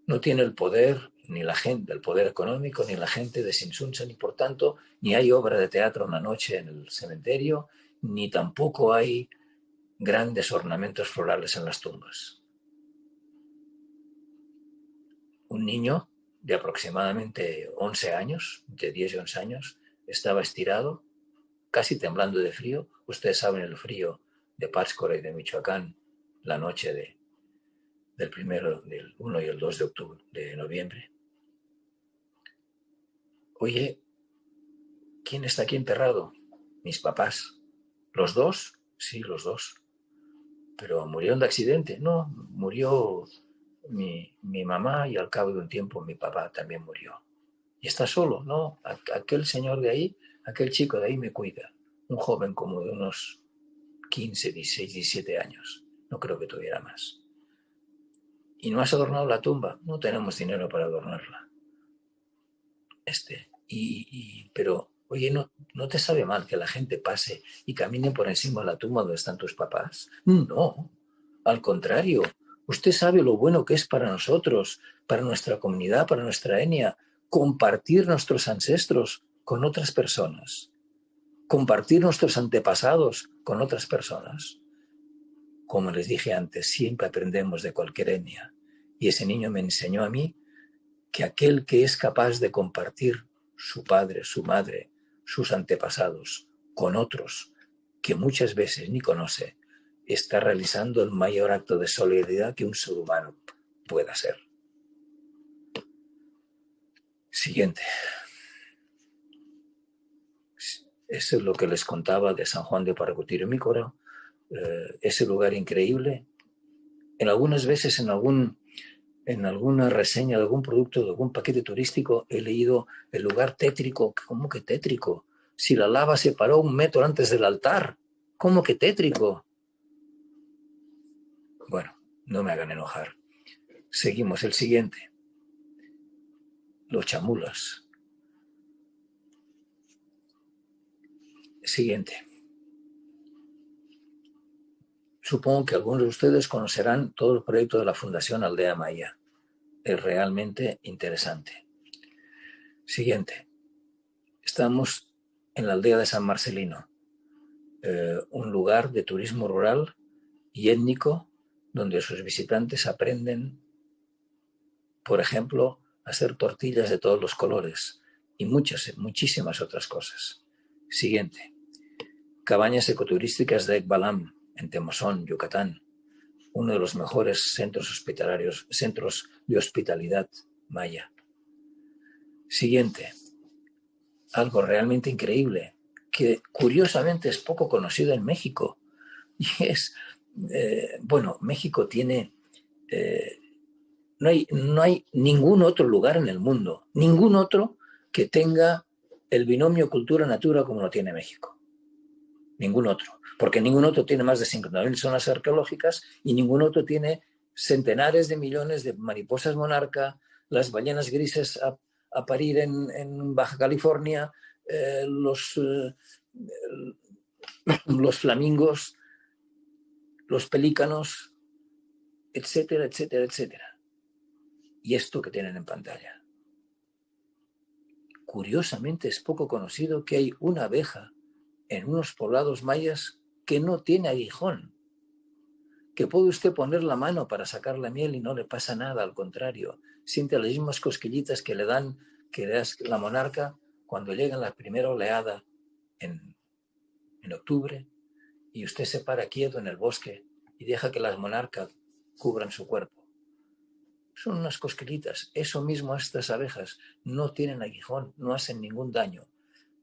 Speaker 1: No tiene el poder, ni la gente, el poder económico, ni la gente de Sinsunsan, y por tanto, ni hay obra de teatro una noche en el cementerio, ni tampoco hay grandes ornamentos florales en las tumbas. Un niño de aproximadamente 11 años, de 10 y 11 años, estaba estirado, casi temblando de frío. Ustedes saben el frío de Pátzcuaro y de Michoacán, la noche del 1 y el 2 de noviembre. Oye, ¿quién está aquí enterrado? Mis papás. ¿Los dos? Sí, los dos. ¿Pero murieron de accidente? No, murió mi mamá y al cabo de un tiempo mi papá también murió. ¿Y está solo? No, aquel señor de ahí, aquel chico de ahí me cuida. Un joven como de unos 15, 16, 17 años. No creo que tuviera más. ¿Y no has adornado la tumba? No tenemos dinero para adornarla. Pero, oye, ¿no te sabe mal que la gente pase y camine por encima de la tumba donde están tus papás? No, al contrario. Usted sabe lo bueno que es para nosotros, para nuestra comunidad, para nuestra etnia, compartir nuestros ancestros con otras personas, compartir nuestros antepasados con otras personas. Como les dije antes, siempre aprendemos de cualquier etnia. Y ese niño me enseñó a mí que aquel que es capaz de compartir su padre, su madre, sus antepasados con otros que muchas veces ni conoce, está realizando el mayor acto de solidaridad que un ser humano pueda hacer. Siguiente. Eso es lo que les contaba de San Juan de Paracutirimícora, ese lugar increíble. En algunas veces, en alguna reseña de algún producto, de algún paquete turístico, he leído el lugar tétrico. ¿Cómo que tétrico? Si la lava se paró 1 metro antes del altar. ¿Cómo que tétrico? Bueno, no me hagan enojar. Seguimos, el siguiente. Los chamulas. Siguiente. Supongo que algunos de ustedes conocerán todo el proyecto de la Fundación Aldea Maya. Es realmente interesante. Siguiente. Estamos en la aldea de San Marcelino, un lugar de turismo rural y étnico donde sus visitantes aprenden, por ejemplo, a hacer tortillas de todos los colores y muchísimas otras cosas. Siguiente. Cabañas ecoturísticas de Ekbalam, en Temozón, Yucatán, uno de los mejores centros de hospitalidad maya. Siguiente. Algo realmente increíble, que curiosamente es poco conocido en México. Y es, México tiene, no hay ningún otro lugar en el mundo, ningún otro que tenga el binomio cultura-natura como lo tiene México. Ningún otro, porque ningún otro tiene más de 50.000 zonas arqueológicas y ningún otro tiene centenares de millones de mariposas monarca, las ballenas grises a parir en Baja California, los flamingos, los pelícanos, etcétera, etcétera, etcétera. Y esto que tienen en pantalla. Curiosamente es poco conocido que hay una abeja en unos poblados mayas que no tiene aguijón, que puede usted poner la mano para sacar la miel y no le pasa nada, al contrario, siente las mismas cosquillitas que le da la monarca cuando llega la primera oleada en octubre y usted se para quieto en el bosque y deja que las monarcas cubran su cuerpo. Son unas cosquillitas. Eso mismo, estas abejas no tienen aguijón, no hacen ningún daño,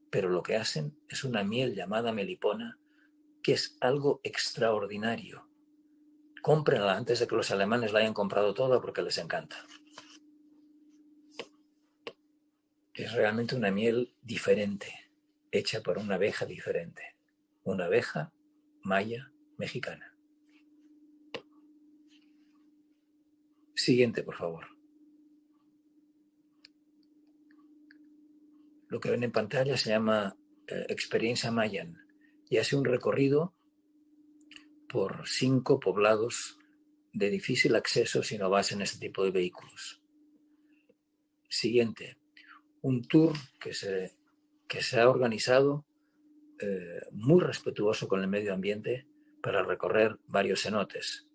Speaker 1: pero lo que hacen es una miel llamada melipona, que es algo extraordinario. Cómprenla antes de que los alemanes la hayan comprado toda porque les encanta. Es es realmente una miel diferente, hecha por una abeja diferente, una abeja maya mexicana. Siguiente, por favor. Lo que ven en pantalla se llama Experiencia Mayan y hace un recorrido por 5 poblados de difícil acceso si no vas en este tipo de vehículos. Siguiente, un tour que se ha organizado muy respetuoso con el medio ambiente para recorrer varios cenotes.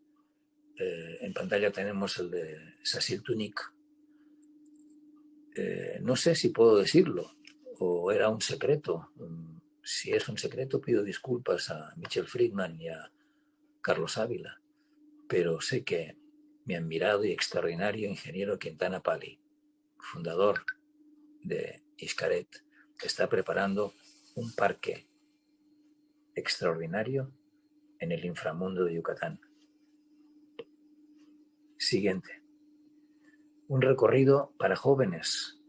Speaker 1: En pantalla tenemos el de Sasil-Tunic. No sé si puedo decirlo o era un secreto. Si es un secreto, pido disculpas a Michel Friedman y a Carlos Ávila, pero sé que mi admirado y extraordinario ingeniero Quintana Pali, fundador de Xcaret, está preparando un parque extraordinario en el inframundo de Yucatán. Siguiente. Un recorrido para jóvenes,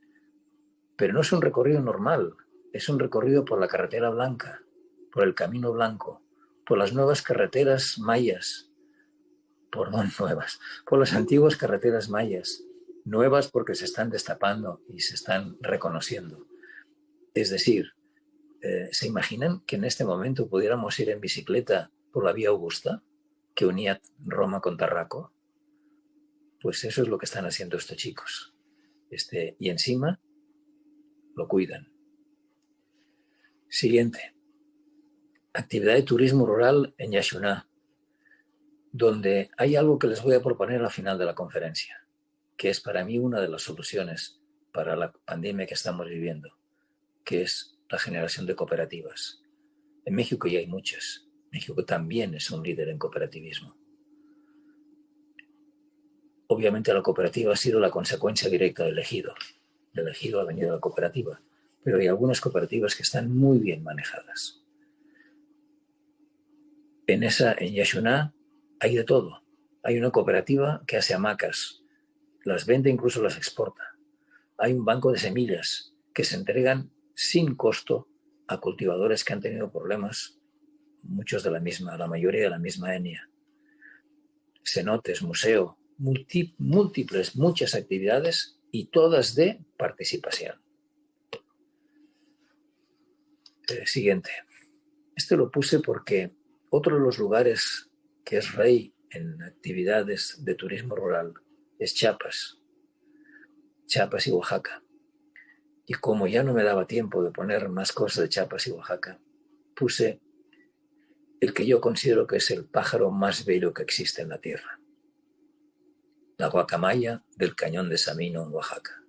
Speaker 1: pero no es un recorrido normal, es un recorrido por la carretera blanca, por el camino blanco, por las nuevas carreteras mayas, por las antiguas carreteras mayas, nuevas porque se están destapando y se están reconociendo. Es decir, ¿se imaginan que en este momento pudiéramos ir en bicicleta por la vía Augusta, que unía Roma con Tarraco? Pues eso es lo que están haciendo estos chicos. Y encima lo cuidan. Siguiente. Actividad de turismo rural en Yaxuná, donde hay algo que les voy a proponer al final de la conferencia, que es para mí una de las soluciones para la pandemia que estamos viviendo, que es la generación de cooperativas. En México ya hay muchas. México también es un líder en cooperativismo. Obviamente la cooperativa ha sido la consecuencia directa del ejido. Del ejido ha venido la cooperativa, pero hay algunas cooperativas que están muy bien manejadas. En Yaxuná hay de todo. Hay una cooperativa que hace hamacas, las vende, incluso las exporta. Hay un banco de semillas que se entregan sin costo a cultivadores que han tenido problemas, muchos de la mayoría de la misma etnia. Cenotes, museo, múltiples, muchas actividades y todas de participación. Siguiente. Este lo puse porque otro de los lugares que es rey en actividades de turismo rural es Chiapas y Oaxaca. Y como ya no me daba tiempo de poner más cosas de Chiapas y Oaxaca, puse el que yo considero que es el pájaro más bello que existe en la tierra. La guacamaya del Cañón de Samino en Oaxaca.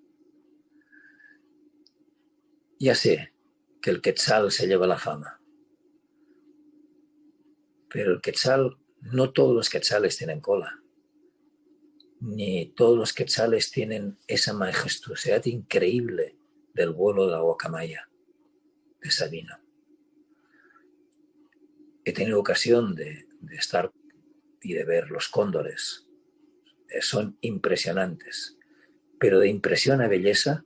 Speaker 1: Ya sé que el quetzal se lleva la fama, pero el quetzal, no todos los quetzales tienen cola, ni todos los quetzales tienen esa majestuosidad increíble del vuelo de la guacamaya de Sabino. He tenido ocasión de estar y de ver los cóndores. Son impresionantes, pero de impresión a belleza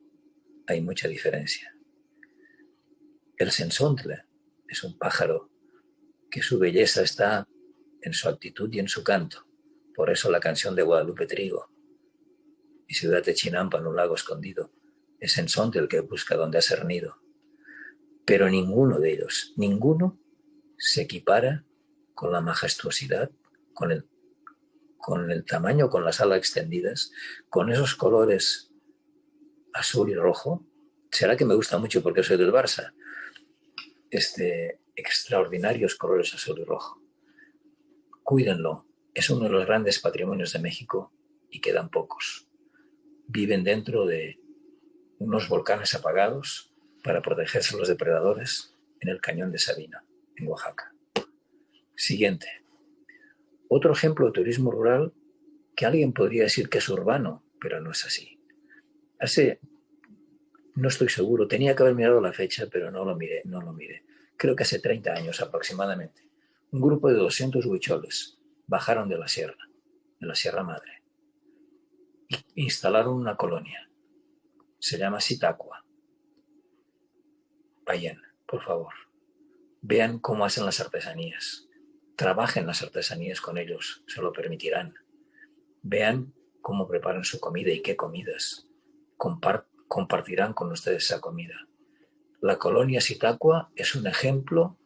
Speaker 1: hay mucha diferencia. El censontle es un pájaro que su belleza está en su actitud y en su canto. Por eso la canción de Guadalupe Trigo, mi ciudad de Chinampa en un lago escondido, es censontle el que busca donde hacer nido. Pero ninguno de ellos, ninguno se equipara con la majestuosidad, con el tamaño, con las alas extendidas, con esos colores azul y rojo. Será que me gusta mucho porque soy del Barça. Extraordinarios colores azul y rojo. Cuídenlo. Es uno de los grandes patrimonios de México y quedan pocos. Viven dentro de unos volcanes apagados para protegerse de los depredadores en el Cañón de Sabino, en Oaxaca. Siguiente. Otro ejemplo de turismo rural que alguien podría decir que es urbano, pero no es así. No estoy seguro, tenía que haber mirado la fecha, pero no lo miré. Creo que hace 30 años aproximadamente, un grupo de 200 huicholes bajaron de la Sierra Madre, e instalaron una colonia. Se llama Sitacua. Vayan, por favor. Vean cómo hacen las artesanías. Trabajen las artesanías con ellos, se lo permitirán. Vean cómo preparan su comida y qué comidas. Compartirán con ustedes esa comida. La colonia Sitacua es un ejemplo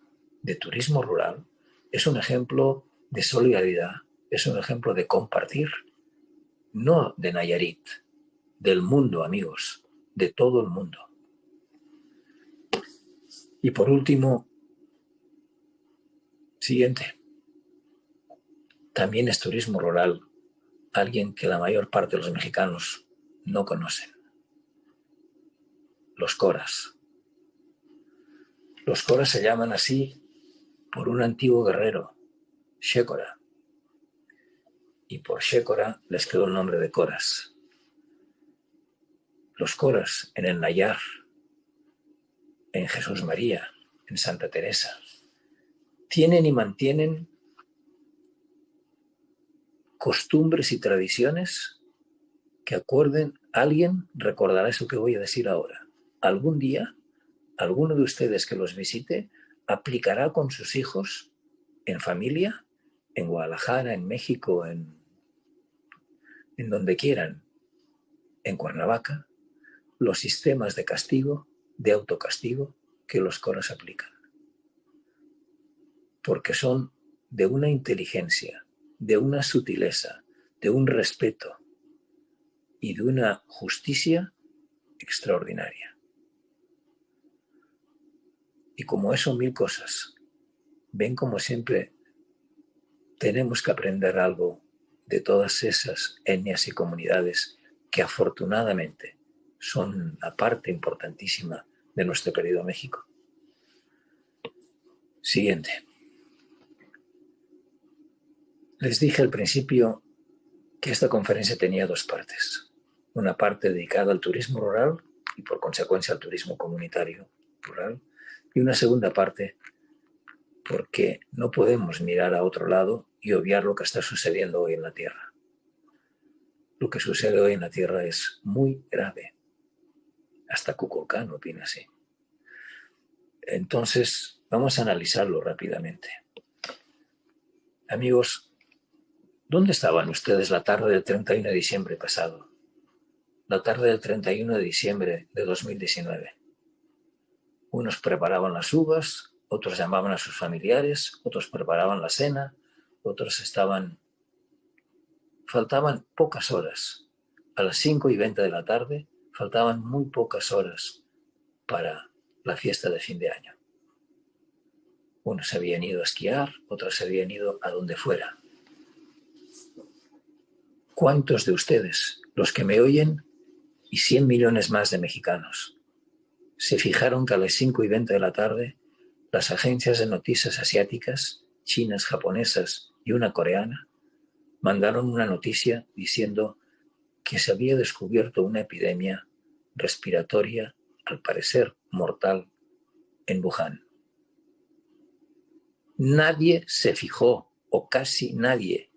Speaker 1: de turismo rural, es un ejemplo de solidaridad, es un ejemplo de compartir, no de Nayarit, del mundo, amigos, de todo el mundo. Y por último, siguiente, también es turismo rural, alguien que la mayor parte de los mexicanos no conocen. Los coras. Los coras se llaman así por un antiguo guerrero, Xécora. Y por Xécora les quedó el nombre de coras. Los coras en el Nayar, en Jesús María, en Santa Teresa, tienen y mantienen costumbres y tradiciones que acuerden, alguien recordará eso que voy a decir ahora. Algún día, alguno de ustedes que los visite aplicará con sus hijos en familia, en Guadalajara, en México, en donde quieran, en Cuernavaca, los sistemas de castigo, de autocastigo que los coras aplican. Porque son de una inteligencia, de una sutileza, de un respeto y de una justicia extraordinaria. Y como eso, mil cosas. Ven como siempre tenemos que aprender algo de todas esas etnias y comunidades que afortunadamente son la parte importantísima de nuestro querido México. Siguiente. Les dije al principio que esta conferencia tenía dos partes. Una parte dedicada al turismo rural y por consecuencia al turismo comunitario rural, y una segunda parte porque no podemos mirar a otro lado y obviar lo que está sucediendo hoy en la Tierra. Lo que sucede hoy en la Tierra es muy grave. Hasta Kukulcán opina así. Entonces, vamos a analizarlo rápidamente. Amigos, ¿dónde estaban ustedes la tarde del 31 de diciembre pasado? La tarde del 31 de diciembre de 2019. Unos preparaban las uvas, otros llamaban a sus familiares, otros preparaban la cena, otros estaban... Faltaban pocas horas. A las 5:20 de la tarde faltaban muy pocas horas para la fiesta de fin de año. Unos se habían ido a esquiar, otros se habían ido a donde fuera. ¿Cuántos de ustedes, los que me oyen, y 100 millones más de mexicanos, se fijaron que a las 5:20 de la tarde las agencias de noticias asiáticas, chinas, japonesas y una coreana, mandaron una noticia diciendo que se había descubierto una epidemia respiratoria, al parecer mortal, en Wuhan? Nadie se fijó, o casi nadie.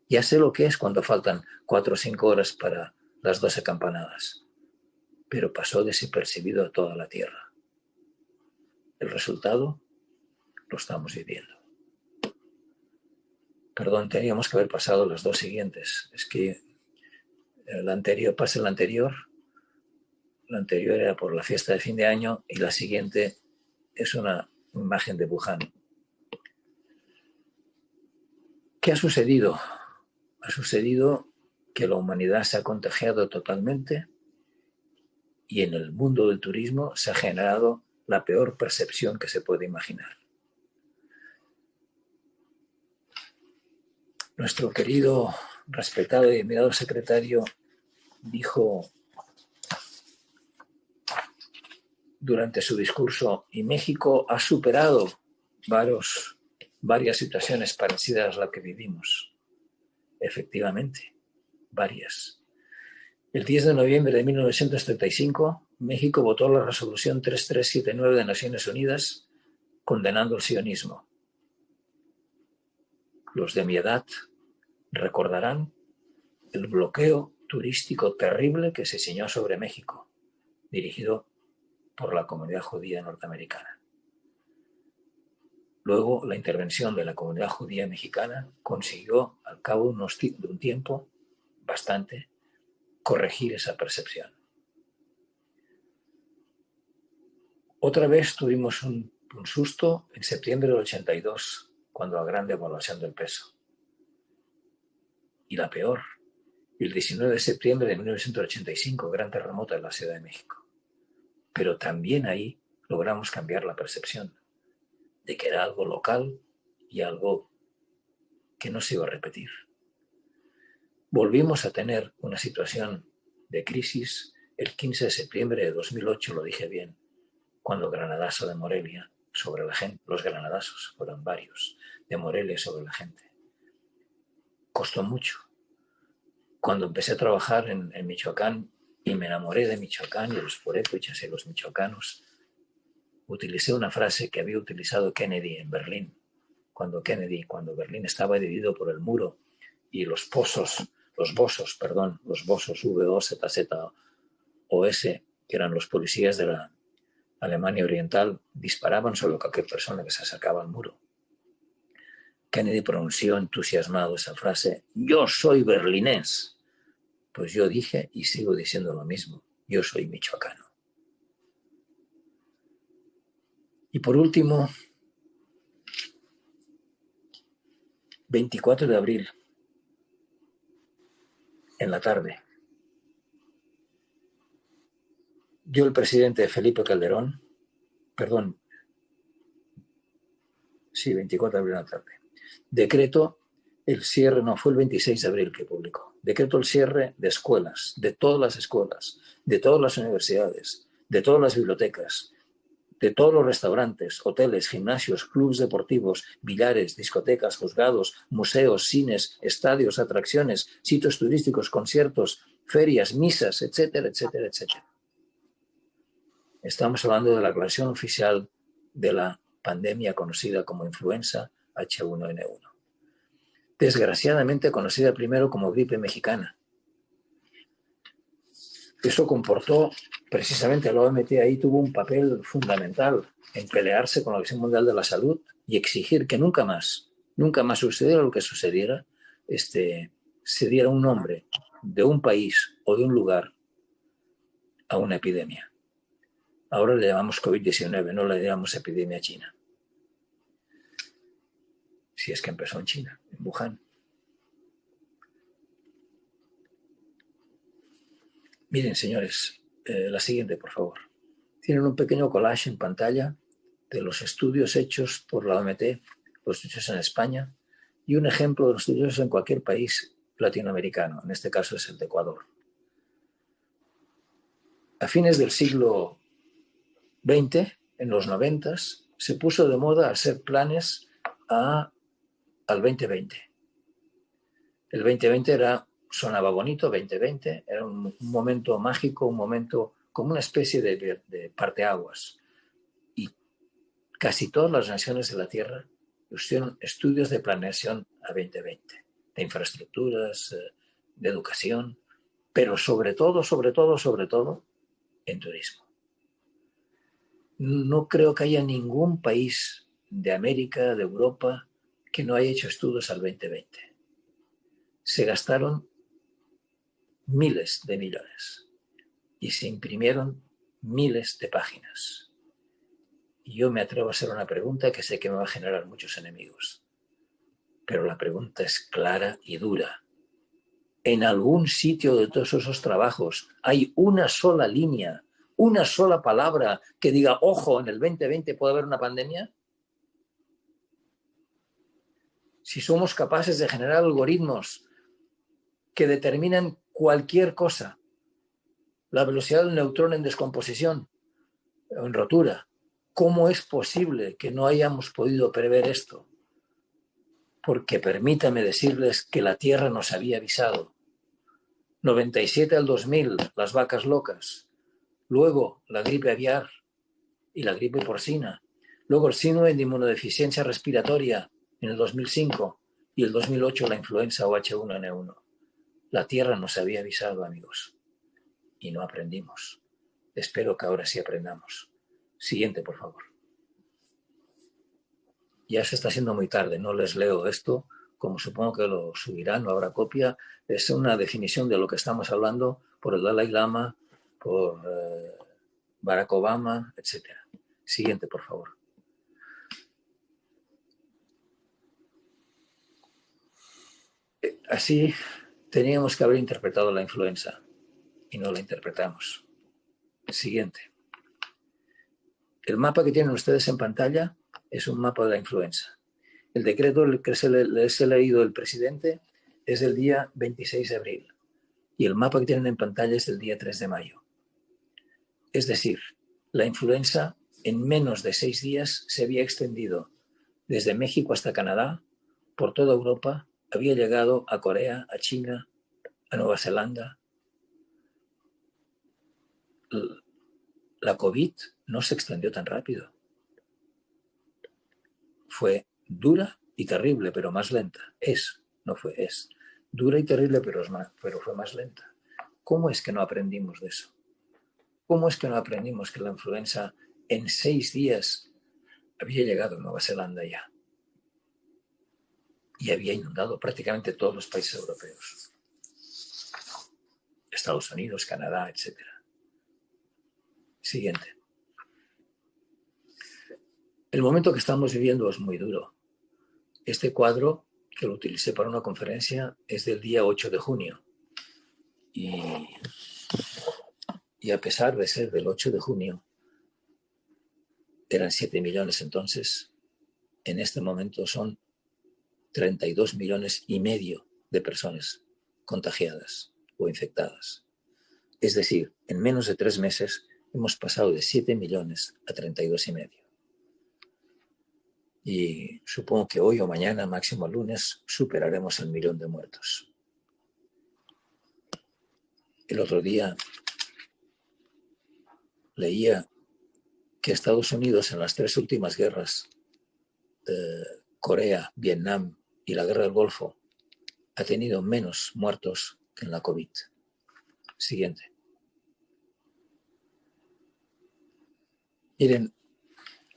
Speaker 1: Ya sé lo que es cuando faltan 4 o 5 horas para las 12 campanadas, pero pasó desapercibido a toda la Tierra. El resultado lo estamos viviendo. Perdón, teníamos que haber pasado las dos siguientes. Es que la anterior era por la fiesta de fin de año y la siguiente es una imagen de Wuhan. ¿Qué ha sucedido? Ha sucedido que la humanidad se ha contagiado totalmente y en el mundo del turismo se ha generado la peor percepción que se puede imaginar. Nuestro querido, respetado y admirado secretario dijo durante su discurso, y México ha superado varias situaciones parecidas a las que vivimos. Efectivamente, varias. El 10 de noviembre de 1935, México votó la resolución 3379 de Naciones Unidas condenando el sionismo. Los de mi edad recordarán el bloqueo turístico terrible que se ciñó sobre México, dirigido por la comunidad judía norteamericana. Luego, la intervención de la comunidad judía mexicana consiguió, al cabo de un tiempo bastante, corregir esa percepción. Otra vez tuvimos un susto en septiembre del 82, cuando la gran devaluación del peso. Y la peor, el 19 de septiembre de 1985, gran terremoto en la Ciudad de México. Pero también ahí logramos cambiar la percepción de que era algo local y algo que no se iba a repetir. Volvimos a tener una situación de crisis el 15 de septiembre de 2008, lo dije bien, cuando el granadazo de Morelia sobre la gente, los granadazos fueron varios, de Morelia sobre la gente. Costó mucho. Cuando empecé a trabajar en Michoacán y me enamoré de Michoacán y de los purépechas y los michoacanos, utilicé una frase que había utilizado Kennedy en Berlín, cuando Berlín estaba dividido por el muro y los bozos VOZZOS, que eran los policías de la Alemania Oriental, disparaban sobre cualquier persona que se acercaba al muro. Kennedy pronunció entusiasmado esa frase: yo soy berlinés. Pues yo dije y sigo diciendo lo mismo: yo soy michoacano. Y por último, 24 de abril, en la tarde, dio el presidente Felipe Calderón, 24 de abril en la tarde, decreto el cierre, no, fue el 26 de abril que publicó, decreto el cierre de escuelas, de todas las escuelas, de todas las universidades, de todas las bibliotecas, de todos los restaurantes, hoteles, gimnasios, clubes deportivos, billares, discotecas, juzgados, museos, cines, estadios, atracciones, sitios turísticos, conciertos, ferias, misas, etcétera, etcétera, etcétera. Estamos hablando de la declaración oficial de la pandemia conocida como influenza H1N1. Desgraciadamente conocida primero como gripe mexicana. Eso comportó, precisamente la OMT ahí tuvo un papel fundamental en pelearse con la Organización Mundial de la Salud y exigir que nunca más sucediera lo que sucediera, se diera un nombre de un país o de un lugar a una epidemia. Ahora le llamamos COVID-19, no le llamamos epidemia china. Si es que empezó en China, en Wuhan. Miren, señores, la siguiente, por favor. Tienen un pequeño collage en pantalla de los estudios hechos por la OMT, los estudios en España, y un ejemplo de los estudios en cualquier país latinoamericano, en este caso es el de Ecuador. A fines del siglo XX, en los 90, se puso de moda hacer planes al 2020. El 2020 sonaba bonito, 2020, era un momento mágico, un momento como una especie de parteaguas. Y casi todas las naciones de la Tierra hicieron estudios de planeación a 2020, de infraestructuras, de educación, pero sobre todo, en turismo. No creo que haya ningún país de América, de Europa, que no haya hecho estudios al 2020. Se gastaron miles de millones y se imprimieron miles de páginas. Y yo me atrevo a hacer una pregunta que sé que me va a generar muchos enemigos. Pero la pregunta es clara y dura. ¿En algún sitio de todos esos trabajos hay una sola línea, una sola palabra que diga, ojo, en el 2020 puede haber una pandemia? Si somos capaces de generar algoritmos que determinan cualquier cosa, la velocidad del neutrón en descomposición o en rotura, ¿cómo es posible que no hayamos podido prever esto? Porque permítame decirles que la Tierra nos había avisado. 97 al 2000, las vacas locas. Luego, la gripe aviar y la gripe porcina. Luego, el síndrome de inmunodeficiencia respiratoria en el 2005 y el 2008 la influenza o H1N1. La Tierra nos había avisado, amigos, y no aprendimos. Espero que ahora sí aprendamos. Siguiente, por favor. Ya se está haciendo muy tarde, no les leo esto, como supongo que lo subirán, no habrá copia. Es una definición de lo que estamos hablando por el Dalai Lama, por Barack Obama, etc. Siguiente, por favor. Así teníamos que haber interpretado la influenza y no la interpretamos. Siguiente. El mapa que tienen ustedes en pantalla es un mapa de la influenza. El decreto que les he leído del presidente es del día 26 de abril y el mapa que tienen en pantalla es del día 3 de mayo. Es decir, la influenza en menos de 6 días se había extendido desde México hasta Canadá, por toda Europa, había llegado a Corea, a China, a Nueva Zelanda. La COVID no se extendió tan rápido. Fue dura y terrible, pero más lenta. Es dura y terrible, pero fue más lenta. ¿Cómo es que no aprendimos de eso? ¿Cómo es que no aprendimos que la influenza en 6 días había llegado a Nueva Zelanda ya? Y había inundado prácticamente todos los países europeos. Estados Unidos, Canadá, etc. Siguiente. El momento que estamos viviendo es muy duro. Este cuadro, que lo utilicé para una conferencia, es del día 8 de junio. Y a pesar de ser del 8 de junio, eran 7 millones entonces, en este momento son 32 millones y medio de personas contagiadas o infectadas. Es decir, en menos de 3 meses hemos pasado de 7 millones a 32 y medio. Y supongo que hoy o mañana, máximo el lunes, superaremos el 1.000.000 de muertos. El otro día leía que Estados Unidos en las 3 últimas guerras, Corea, Vietnam y la guerra del Golfo, ha tenido menos muertos que en la COVID. Siguiente. Miren,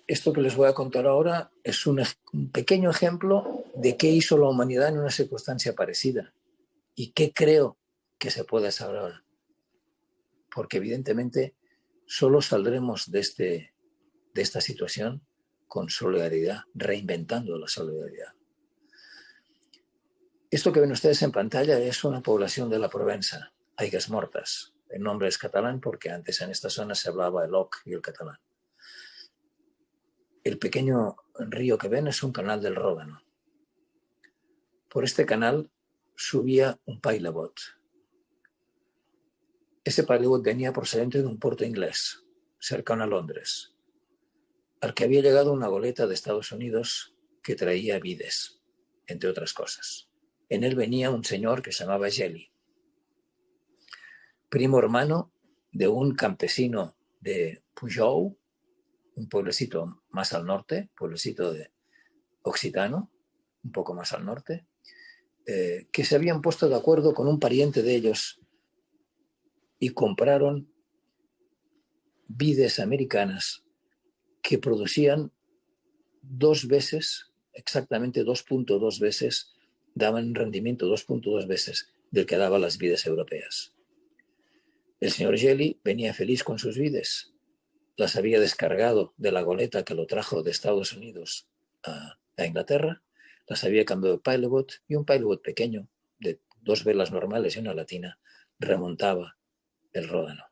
Speaker 1: esto que les voy a contar ahora es un pequeño ejemplo de qué hizo la humanidad en una circunstancia parecida y qué creo que se puede hacer ahora. Porque evidentemente solo saldremos de esta situación con solidaridad, reinventando la solidaridad. Esto que ven ustedes en pantalla es una población de la Provenza, Aigues Mortes. El nombre es catalán porque antes en esta zona se hablaba el oc y el catalán. El pequeño río que ven es un canal del Ródano. Por este canal subía un pilot. Ese pilot venía procedente de un puerto inglés, cercano a Londres, al que había llegado una goleta de Estados Unidos que traía vides, entre otras cosas. En él venía un señor que se llamaba Gelli, primo hermano de un campesino de Pujol, un pueblecito más al norte, pueblecito de occitano, un poco más al norte, que se habían puesto de acuerdo con un pariente de ellos y compraron vides americanas que producían 2 veces, exactamente 2.2 veces, daban un rendimiento 2.2 veces del que daban las vides europeas. El señor Gelli venía feliz con sus vides. Las había descargado de la goleta que lo trajo de Estados Unidos a Inglaterra, las había cambiado de pilot y un pilot pequeño de 2 velas normales y una latina remontaba el Ródano.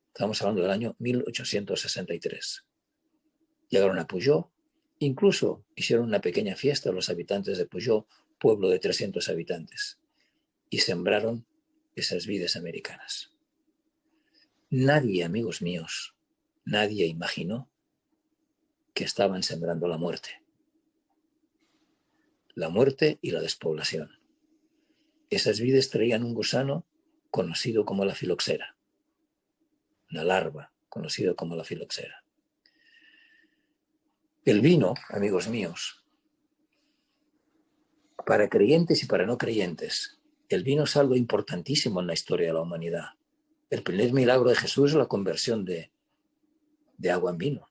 Speaker 1: Estamos hablando del año 1863. Llegaron a Pujol, incluso hicieron una pequeña fiesta los habitantes de Pujol, pueblo de 300 habitantes, y sembraron esas vides americanas. Nadie, amigos míos, nadie imaginó que estaban sembrando la muerte. La muerte y la despoblación. Esas vides traían un gusano conocido como la filoxera. Una larva conocida como la filoxera. El vino, amigos míos, para creyentes y para no creyentes, el vino es algo importantísimo en la historia de la humanidad. El primer milagro de Jesús es la conversión de agua en vino.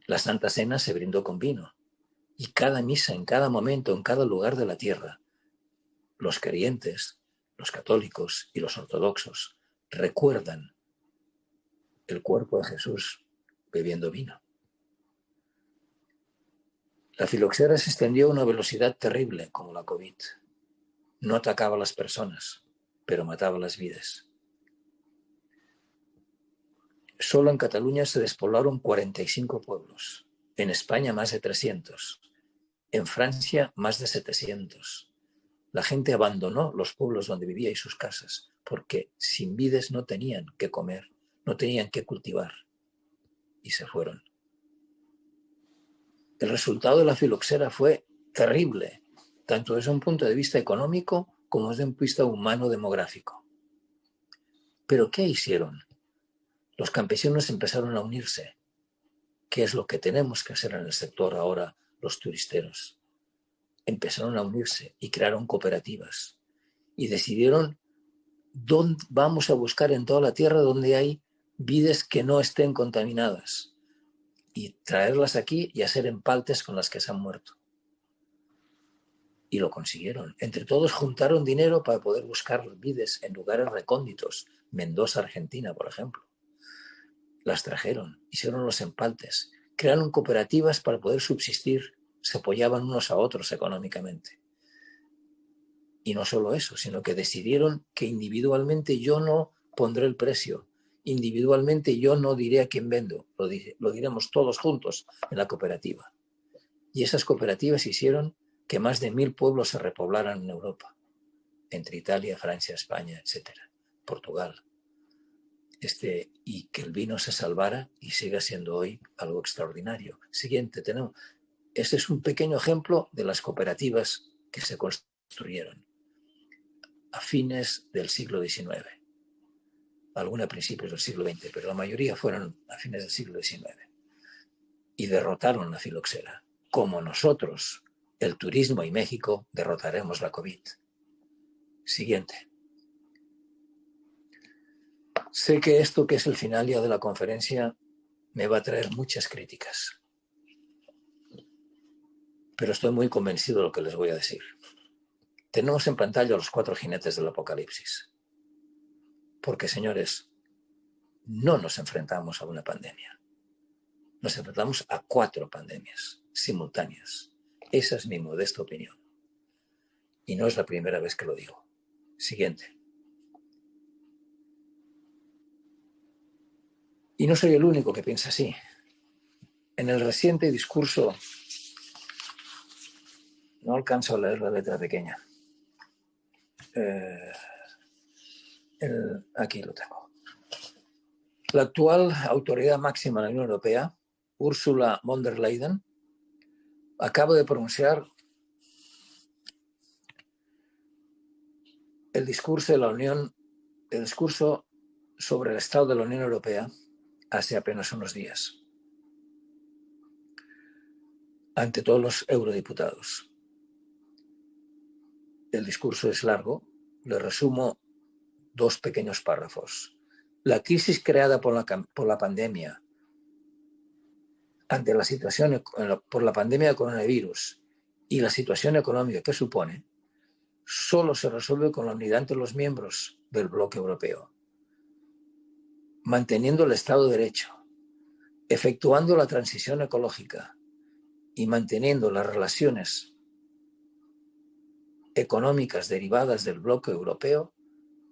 Speaker 1: La Santa Cena se brindó con vino. Y cada misa, en cada momento, en cada lugar de la tierra, los creyentes, los católicos y los ortodoxos recuerdan el cuerpo de Jesús bebiendo vino. La filoxera se extendió a una velocidad terrible como la COVID. No atacaba a las personas, pero mataba las vidas. Solo en Cataluña se despoblaron 45 pueblos, en España más de 300, en Francia más de 700. La gente abandonó los pueblos donde vivía y sus casas, porque sin vides no tenían que comer, no tenían que cultivar, y se fueron. El resultado de la filoxera fue terrible, tanto desde un punto de vista económico como desde un punto de vista humano-demográfico. ¿Pero qué hicieron? Los campesinos empezaron a unirse, que es lo que tenemos que hacer en el sector ahora los turisteros. Empezaron a unirse y crearon cooperativas y decidieron dónde vamos a buscar en toda la tierra donde hay vides que no estén contaminadas y traerlas aquí y hacer empaltes con las que se han muerto. Y lo consiguieron. Entre todos juntaron dinero para poder buscar vides en lugares recónditos. Mendoza, Argentina, por ejemplo. Las trajeron, hicieron los empaltes, crearon cooperativas para poder subsistir, se apoyaban unos a otros económicamente. Y no solo eso, sino que decidieron que individualmente yo no pondré el precio, individualmente yo no diré a quién vendo, lo diremos todos juntos en la cooperativa. Y esas cooperativas hicieron que más de 1000 pueblos se repoblaran en Europa, entre Italia, Francia, España, etcétera, Portugal. Y que el vino se salvara y siga siendo hoy algo extraordinario. Siguiente, tenemos. Este es un pequeño ejemplo de las cooperativas que se construyeron a fines del siglo XIX. Algunas a principios del siglo XX, pero la mayoría fueron a fines del siglo XIX. Y derrotaron la filoxera. Como nosotros, el turismo y México, derrotaremos la COVID. Siguiente. Sé que esto, que es el final ya de la conferencia, me va a traer muchas críticas. Pero estoy muy convencido de lo que les voy a decir. Tenemos en pantalla los 4 jinetes del Apocalipsis. Porque, señores, no nos enfrentamos a una pandemia. Nos enfrentamos a 4 pandemias simultáneas. Esa es mi modesta opinión. Y no es la primera vez que lo digo. Siguiente. Y no soy el único que piensa así. En el reciente discurso, no alcanzo a leer la letra pequeña. Aquí lo tengo. La actual autoridad máxima de la Unión Europea, Ursula von der Leyen, acaba de pronunciar el discurso sobre el estado de la Unión Europea hace apenas unos días, ante todos los eurodiputados. El discurso es largo, le resumo 2 pequeños párrafos. La crisis creada por la pandemia, ante la situación por la pandemia del coronavirus y la situación económica que supone, solo se resuelve con la unidad entre los miembros del bloque europeo, manteniendo el Estado de Derecho, efectuando la transición ecológica y manteniendo las relaciones económicas derivadas del bloque europeo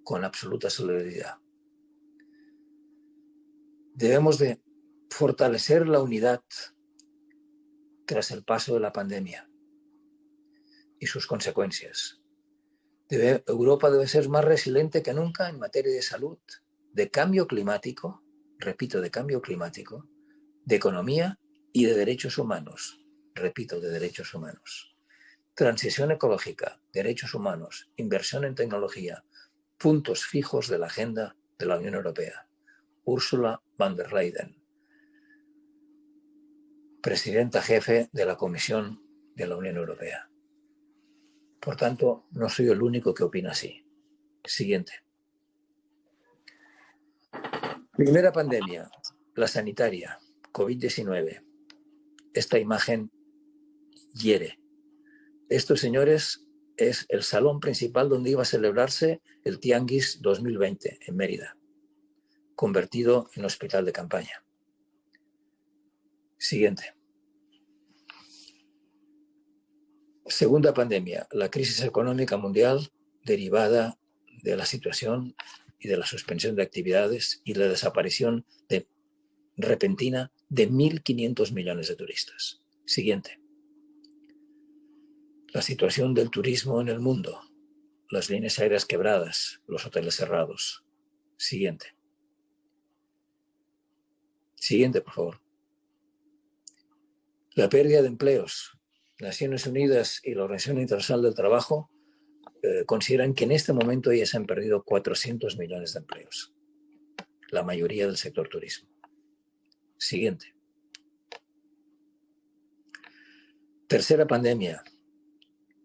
Speaker 1: con absoluta solidaridad. Debemos de fortalecer la unidad tras el paso de la pandemia y sus consecuencias. Europa debe ser más resiliente que nunca en materia de salud, de cambio climático, repito, de cambio climático, de economía y de derechos humanos, repito, de derechos humanos. Transición ecológica, derechos humanos, inversión en tecnología, puntos fijos de la agenda de la Unión Europea. Ursula von der Leyen, presidenta jefe de la Comisión de la Unión Europea. Por tanto, no soy el único que opina así. Siguiente. Primera pandemia, la sanitaria, COVID-19. esta imagen hiere. Esto, señores, es el salón principal donde iba a celebrarse el Tianguis 2020 en Mérida, convertido en hospital de campaña. Siguiente. Segunda pandemia, la crisis económica mundial derivada de la situación y de la suspensión de actividades y la desaparición repentina de 1.500 millones de turistas. Siguiente. La situación del turismo en el mundo, las líneas aéreas quebradas, los hoteles cerrados. Siguiente. Siguiente, por favor. La pérdida de empleos. Naciones Unidas y la Organización Internacional del Trabajo consideran que en este momento ya se han perdido 400 millones de empleos, la mayoría del sector turismo. Siguiente. Tercera pandemia,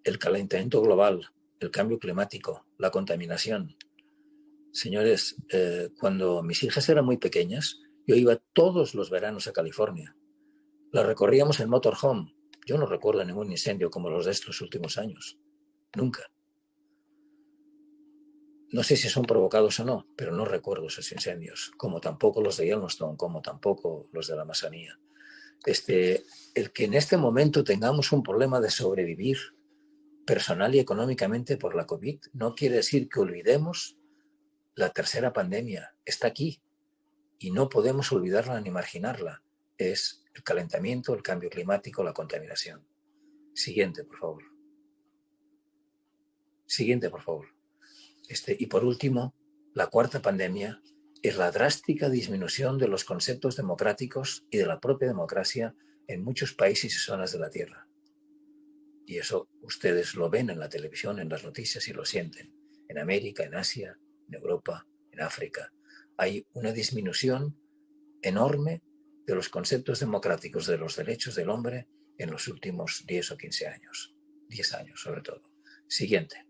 Speaker 1: el calentamiento global, el cambio climático, la contaminación. Señores, cuando mis hijas eran muy pequeñas, yo iba todos los veranos a California. La recorríamos en motorhome. Yo no recuerdo ningún incendio como los de estos últimos años. Nunca. No sé si son provocados o no, pero no recuerdo esos incendios, como tampoco los de Yellowstone, como tampoco los de la Amazonía. El que en este momento tengamos un problema de sobrevivir personal y económicamente por la COVID no quiere decir que olvidemos la tercera pandemia. Está aquí y no podemos olvidarla ni marginarla. Es el calentamiento, el cambio climático, la contaminación. Siguiente, por favor. Siguiente, por favor. Y por último, la cuarta pandemia es la drástica disminución de los conceptos democráticos y de la propia democracia en muchos países y zonas de la Tierra. Y eso ustedes lo ven en la televisión, en las noticias y lo sienten. En América, en Asia, en Europa, en África. Hay una disminución enorme de los conceptos democráticos de los derechos del hombre en los últimos 10 o 15 años. 10 años, sobre todo. Siguiente.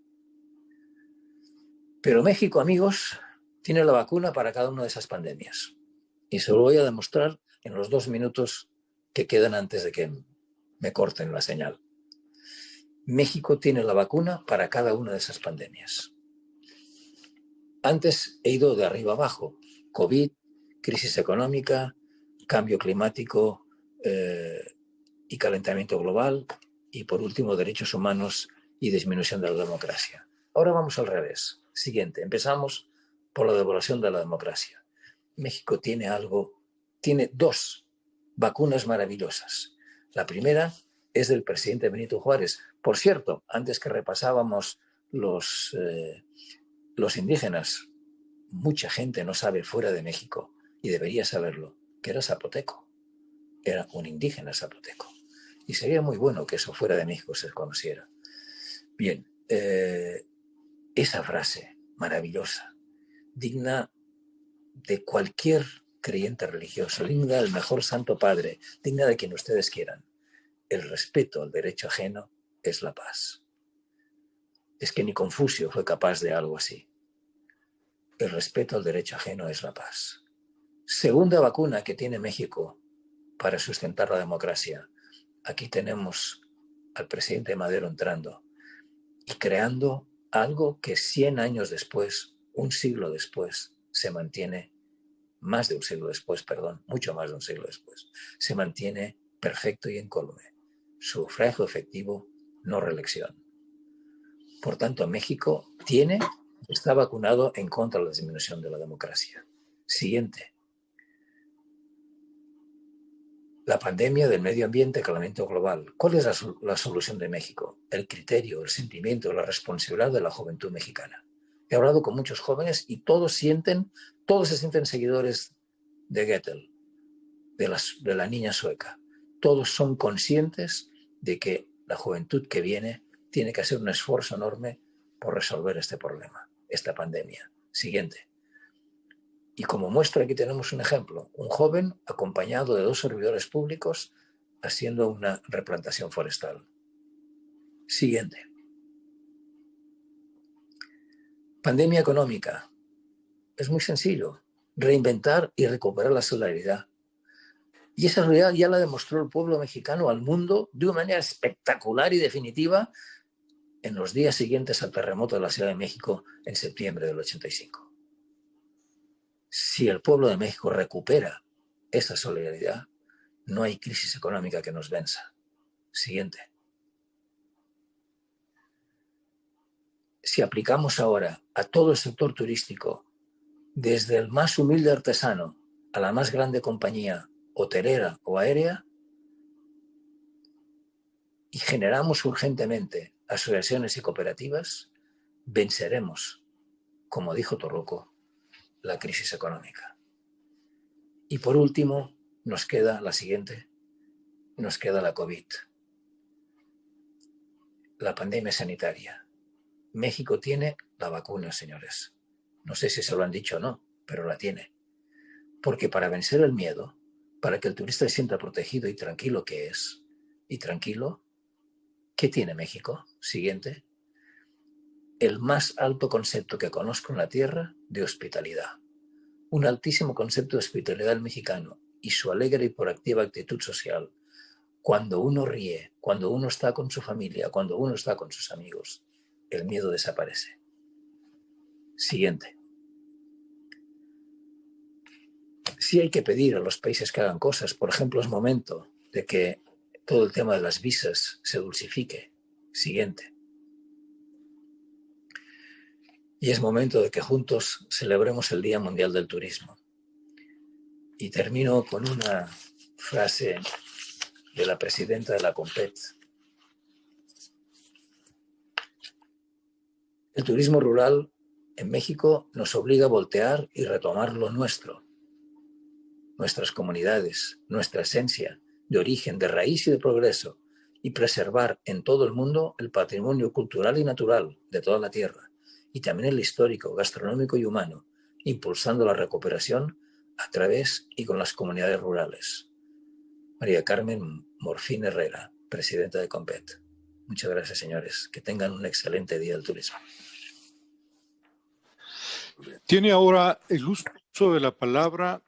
Speaker 1: Pero México, amigos, tiene la vacuna para cada una de esas pandemias. Y se lo voy a demostrar en los 2 minutos que quedan antes de que me corten la señal. México tiene la vacuna para cada una de esas pandemias. Antes he ido de arriba abajo. COVID, crisis económica, cambio climático y calentamiento global. Y por último, derechos humanos y disminución de la democracia. Ahora vamos al revés. Siguiente. Empezamos por la devaluación de la democracia. México tiene 2 vacunas maravillosas. La primera es del presidente Benito Juárez. Por cierto, antes que repasábamos los indígenas, mucha gente no sabe fuera de México, y debería saberlo, que era zapoteco. Era un indígena zapoteco. Y sería muy bueno que eso fuera de México se conociera. Bien, esa frase maravillosa, digna de cualquier creyente religioso, digna del mejor santo padre, digna de quien ustedes quieran. El respeto al derecho ajeno es la paz. Es que ni Confucio fue capaz de algo así. El respeto al derecho ajeno es la paz. Segunda vacuna que tiene México para sustentar la democracia. Aquí tenemos al presidente Madero entrando y creando algo que 100 años después, un siglo después, se mantiene, más de un siglo después, perdón, mucho más de un siglo después, se mantiene perfecto y incólume. Sufragio efectivo, no reelección. Por tanto, México está vacunado en contra de la disminución de la democracia. Siguiente. La pandemia del medio ambiente, calentamiento global. ¿Cuál es la solución de México? El criterio, el sentimiento, la responsabilidad de la juventud mexicana. He hablado con muchos jóvenes y todos se sienten seguidores de Goethe, de la niña sueca. Todos son conscientes de que la juventud que viene tiene que hacer un esfuerzo enorme por resolver este problema, esta pandemia. Siguiente. Y como muestra aquí tenemos un ejemplo, un joven acompañado de 2 servidores públicos haciendo una replantación forestal. Siguiente. Pandemia económica. Es muy sencillo. Reinventar y recuperar la solidaridad. Y esa realidad ya la demostró el pueblo mexicano al mundo de una manera espectacular y definitiva en los días siguientes al terremoto de la Ciudad de México en septiembre del 85. Si el pueblo de México recupera esa solidaridad, no hay crisis económica que nos venza. Siguiente. Si aplicamos ahora a todo el sector turístico, desde el más humilde artesano a la más grande compañía hotelera o aérea, y generamos urgentemente asociaciones y cooperativas, venceremos, como dijo Torruco, la crisis económica. Y por último, nos queda la siguiente, nos queda la COVID, la pandemia sanitaria. México tiene la vacuna, señores. No sé si se lo han dicho o no, pero la tiene. Porque para vencer el miedo, para que el turista se sienta protegido y tranquilo que es, y tranquilo, ¿qué tiene México? Siguiente. El más alto concepto que conozco en la tierra de hospitalidad. Un altísimo concepto de hospitalidad del mexicano y su alegre y proactiva actitud social. Cuando uno ríe, cuando uno está con su familia, cuando uno está con sus amigos, el miedo desaparece. Siguiente. Sí hay que pedir a los países que hagan cosas. Por ejemplo, es momento de que todo el tema de las visas se dulcifique. Siguiente. Y es momento de que juntos celebremos el Día Mundial del Turismo. Y termino con una frase de la presidenta de la CONPET. El turismo rural en México nos obliga a voltear y retomar lo nuestro, nuestras comunidades, nuestra esencia de origen, de raíz y de progreso, y preservar en todo el mundo el patrimonio cultural y natural de toda la tierra, y también el histórico, gastronómico y humano, impulsando la recuperación a través y con las comunidades rurales. María Carmen Morfín Herrera, presidenta de CONPET. Muchas gracias, señores. Que tengan un excelente día del turismo.
Speaker 2: Tiene ahora el uso de la palabra